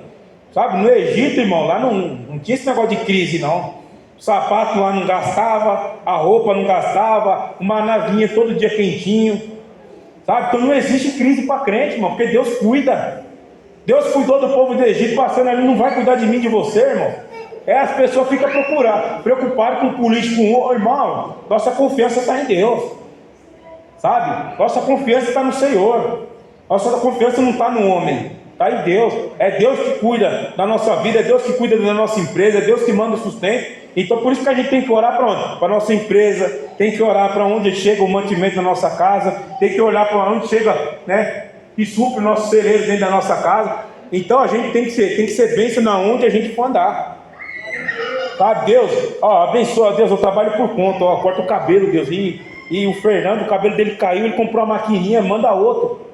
sabe? No Egito, irmão, lá não tinha esse negócio de crise, não. O sapato lá não gastava, a roupa não gastava, o maná vinha todo dia quentinho, sabe? Então não existe crise para crente, irmão, porque Deus cuida. Deus cuidou do povo do Egito, passando ali, não vai cuidar de mim, de você, irmão. As pessoas ficam preocupadas com o político. Irmão, nossa confiança está em Deus, sabe? Nossa confiança está no Senhor. Nossa confiança não está no homem, está em Deus. É Deus que cuida da nossa vida, é Deus que cuida da nossa empresa, é Deus que manda o sustento. Então por isso que a gente tem que orar para onde? Para a nossa empresa, tem que orar para onde chega o mantimento da nossa casa, tem que olhar para onde chega, né, que supre o nosso celeiro dentro da nossa casa. Então a gente tem que ser bênção na onde a gente for andar. Tá, Deus, ó, abençoa, Deus, eu trabalho por conta, ó, corta o cabelo, Deus, e o Fernando, o cabelo dele caiu, ele comprou uma maquininha, manda outro.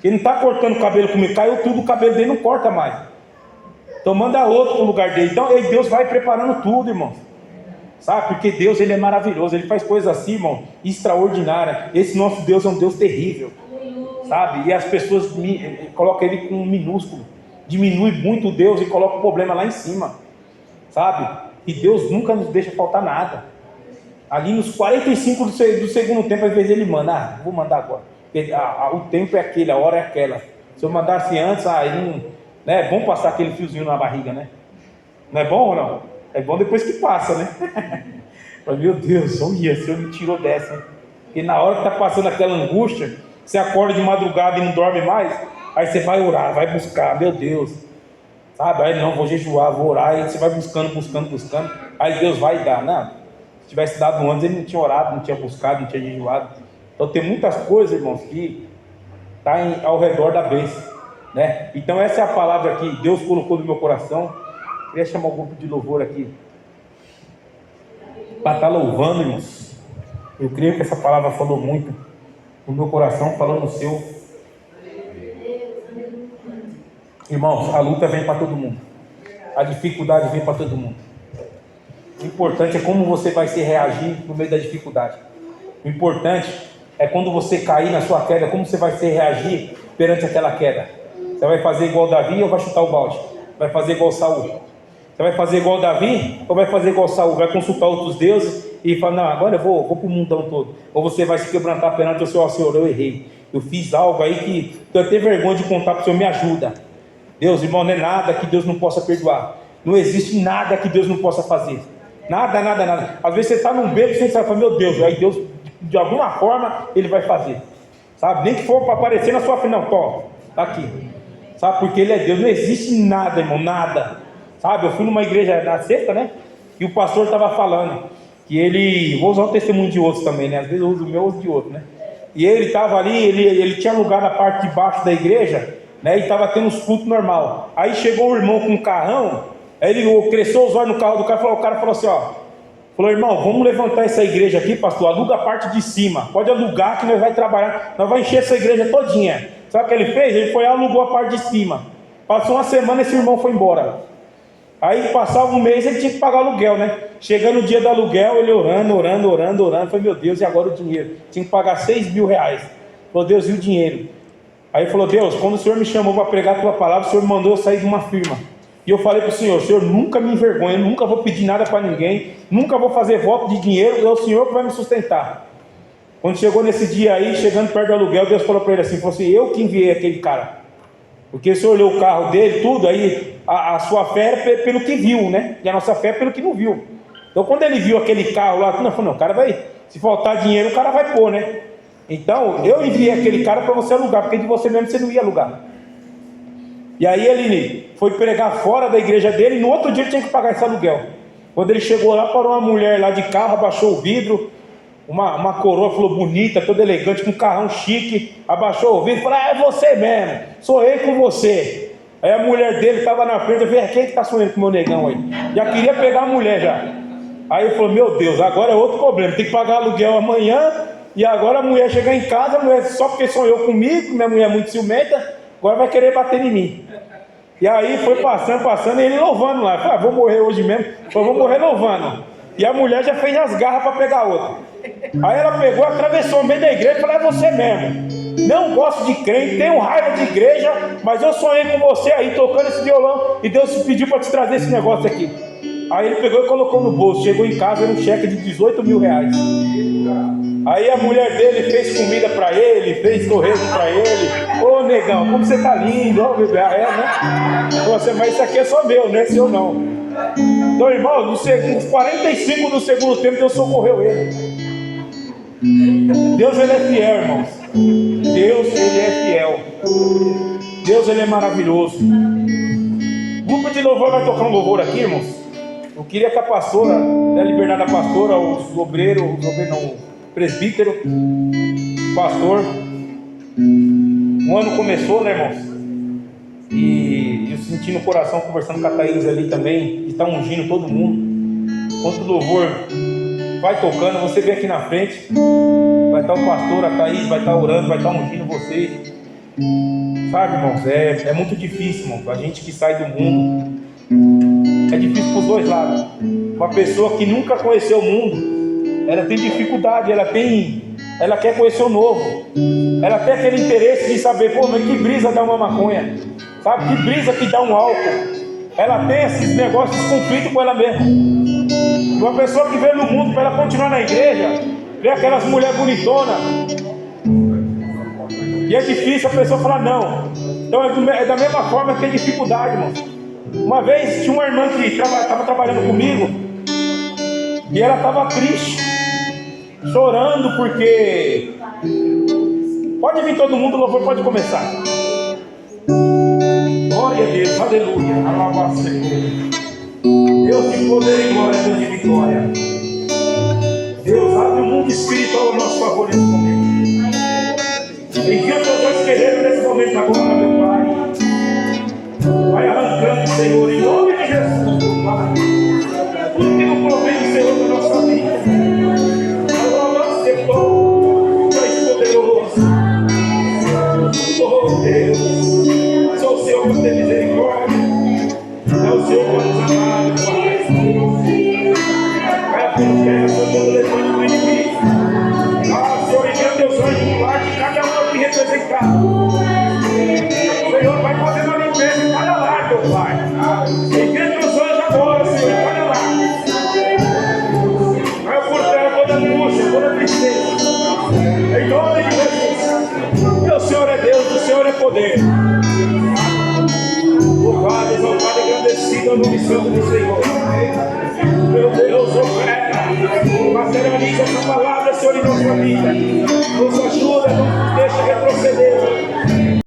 Ele não está cortando o cabelo comigo, caiu tudo, o cabelo dele não corta mais. Então manda outro no lugar dele. Então Deus vai preparando tudo, irmão. Sabe, porque Deus, ele é maravilhoso, ele faz coisas assim, irmão, extraordinárias. Esse nosso Deus é um Deus terrível, sabe? E as pessoas colocam ele com um minúsculo, diminui muito Deus e coloca o problema lá em cima, sabe? E Deus nunca nos deixa faltar nada. Ali nos 45 do segundo tempo, às vezes ele manda, vou mandar agora, porque o tempo é aquele, a hora é aquela. Se eu mandasse antes, aí não, né, é bom passar aquele fiozinho na barriga, né? Não é bom ou não? É bom depois que passa, né? Mas, meu Deus, olha, o Senhor me tirou dessa, hein? Porque na hora que está passando aquela angústia, você acorda de madrugada e não dorme mais, aí você vai orar, vai buscar, meu Deus, sabe? Aí não, vou jejuar, vou orar, aí você vai buscando, buscando, buscando, aí Deus vai dar. Não, se tivesse dado antes, ele não tinha orado, não tinha buscado, não tinha jejuado. Então tem muitas coisas, irmãos, que estão ao redor da bênção, né? Então essa é a palavra que Deus colocou no meu coração. Queria chamar o grupo de louvor aqui para estar louvando, irmãos. Eu creio que essa palavra falou muito no meu coração, falando no seu. Irmãos, a luta vem para todo mundo, a dificuldade vem para todo mundo. O importante é como você vai se reagir no meio da dificuldade. O importante é quando você cair na sua queda, como você vai se reagir perante aquela queda. Você vai fazer igual Davi ou vai chutar o balde? Vai fazer igual Saul? Você vai fazer igual Davi ou vai fazer igual Saul? Vai consultar outros deuses e falar, não, agora eu vou para o mundão todo. Ou você vai se quebrantar perante o Senhor, Senhor, eu errei. Eu fiz algo aí que eu até vergonha de contar para o Senhor, me ajuda. Deus, irmão, não é nada que Deus não possa perdoar. Não existe nada que Deus não possa fazer. Nada, nada, nada. Às vezes você está num beco e você fala, meu Deus, aí Deus, de alguma forma, Ele vai fazer. Sabe? Nem que for para aparecer na sua frente, não, está aqui. Sabe? Porque Ele é Deus. Não existe nada, irmão, nada. Sabe? Eu fui numa igreja na sexta, né? E o pastor estava falando que ele, vou usar o testemunho de outros também, né? Às vezes eu uso o meu, uso de outro, né? E ele estava ali, ele tinha lugar na parte de baixo da igreja, né? E estava tendo uns cultos normal. Aí chegou o irmão com um carrão, aí ele cresceu os olhos no carro do cara, o cara falou assim, ó, falou, irmão, vamos levantar essa igreja aqui, pastor, aluga a parte de cima, pode alugar que nós vai trabalhar, nós vamos encher essa igreja todinha. Sabe o que ele fez? Ele foi lá e alugou a parte de cima. Passou uma semana, esse irmão foi embora. Aí passava um mês, ele tinha que pagar aluguel, né? Chegando o dia do aluguel, ele orando. Falei, meu Deus, e agora o dinheiro? Tinha que pagar 6 mil reais. Falou, Deus, e o dinheiro? Aí falou, Deus, quando o Senhor me chamou para pregar a tua palavra, o Senhor me mandou eu sair de uma firma. E eu falei para o Senhor, nunca me envergonha, nunca vou pedir nada para ninguém, nunca vou fazer voto de dinheiro, é o Senhor que vai me sustentar. Quando chegou nesse dia aí, chegando perto do aluguel, Deus falou para ele assim, eu que enviei aquele cara. Porque o Senhor olhou o carro dele, tudo, aí a sua fé é pelo que viu, né? E a nossa fé é pelo que não viu. Então quando ele viu aquele carro lá, não, o cara vai, se faltar dinheiro, o cara vai pôr, né? Então eu enviei aquele cara para você alugar, porque de você mesmo você não ia alugar. E aí ele foi pregar fora da igreja dele, e no outro dia ele tinha que pagar esse aluguel. Quando ele chegou lá, parou uma mulher lá de carro, abaixou o vidro, uma coroa, falou, bonita, toda elegante, com um carrão chique, abaixou o vidro e falou, é você mesmo, sonhei com você. Aí a mulher dele estava na frente, eu falei, quem é que está sonhando com o meu negão aí? Já queria pegar a mulher já. Aí ele falou, meu Deus, agora é outro problema, tem que pagar aluguel amanhã, e agora a mulher chegar em casa, a mulher só porque sonhou comigo, minha mulher é muito ciumenta, agora vai querer bater em mim. E aí foi passando, e ele louvando lá. Falei, vou morrer hoje mesmo. Falei, vou morrer louvando. E a mulher já fez as garras para pegar outra. Aí ela pegou, atravessou o meio da igreja e falou, é você mesmo. Não gosto de crente, tenho raiva de igreja, mas eu sonhei com você aí tocando esse violão e Deus pediu para te trazer esse negócio aqui. Aí ele pegou e colocou no bolso. Chegou em casa, era um cheque de 18 mil reais. Aí a mulher dele fez comida para ele, fez torresmo para ele. Ô negão, como você tá lindo, ó, bebê, né? Você, mas isso aqui é só meu, não é seu não. Então, irmão, nos 45 do segundo tempo, Deus socorreu ele. Deus, ele é fiel, irmãos. Deus, ele é fiel. Deus, ele é maravilhoso. O grupo de louvor vai tocar um louvor aqui, irmãos. Eu queria que a pastora, a liberdade da pastora, os obreiros, o presbítero, pastor. O ano começou, né, irmãos? E eu senti no coração, conversando com a Thaís ali também, de estar ungindo todo mundo. Enquanto o louvor vai tocando, você vem aqui na frente, vai estar o pastor, a Thaís vai estar orando, vai estar ungindo vocês. Sabe, irmãos, é muito difícil, irmão. A gente que sai do mundo, é difícil para os dois lados. Uma pessoa que nunca conheceu o mundo, ela tem dificuldade, ela quer conhecer o novo. Ela tem aquele interesse de saber, pô, mas que brisa dá uma maconha, sabe, que brisa que dá um álcool. Ela tem esses negócios, esse conflito com ela mesma. Uma pessoa que vê no mundo, para ela continuar na igreja, vê aquelas mulheres bonitonas, e é difícil a pessoa falar não. Então é da mesma forma que tem dificuldade, irmão. Uma vez tinha uma irmã que estava trabalhando comigo e ela estava triste, chorando porque... Pode vir todo mundo, o louvor pode começar. Glória a Deus, aleluia. Deus de poder e glória, Deus de vitória. Deus abre o mundo espiritual ao nosso favor nesse momento. Envia os dois guerreiros nesse momento agora, meu Pai. Vai arrancando, Senhor, em nome de Jesus, Pai. Tudo que não provém do Senhor da nossa vida. Agora você tu és poderoso. Oh Deus, sou o Senhor para ter misericórdia. É o Senhor para nos amar, Pai. Vai pelo terra, Senhor, levando o inimigo. Ah, Senhor, envia teus anjos no lar de cada um aqui representado. Senhor, vai fazendo a limpeza em cada lar, meu Pai. Envia teus anjos agora, Senhor, em cada lar. Vai por terra toda angústia, toda tristeza. Em nome de Jesus. O Senhor é Deus, o Senhor é poder. Louvado, exaltado e agradecido ao nome santo do Senhor. Meu Deus, opera. Materializa essa palavra, Senhor, em nossa vida. Nos ajuda, não nos deixa retroceder.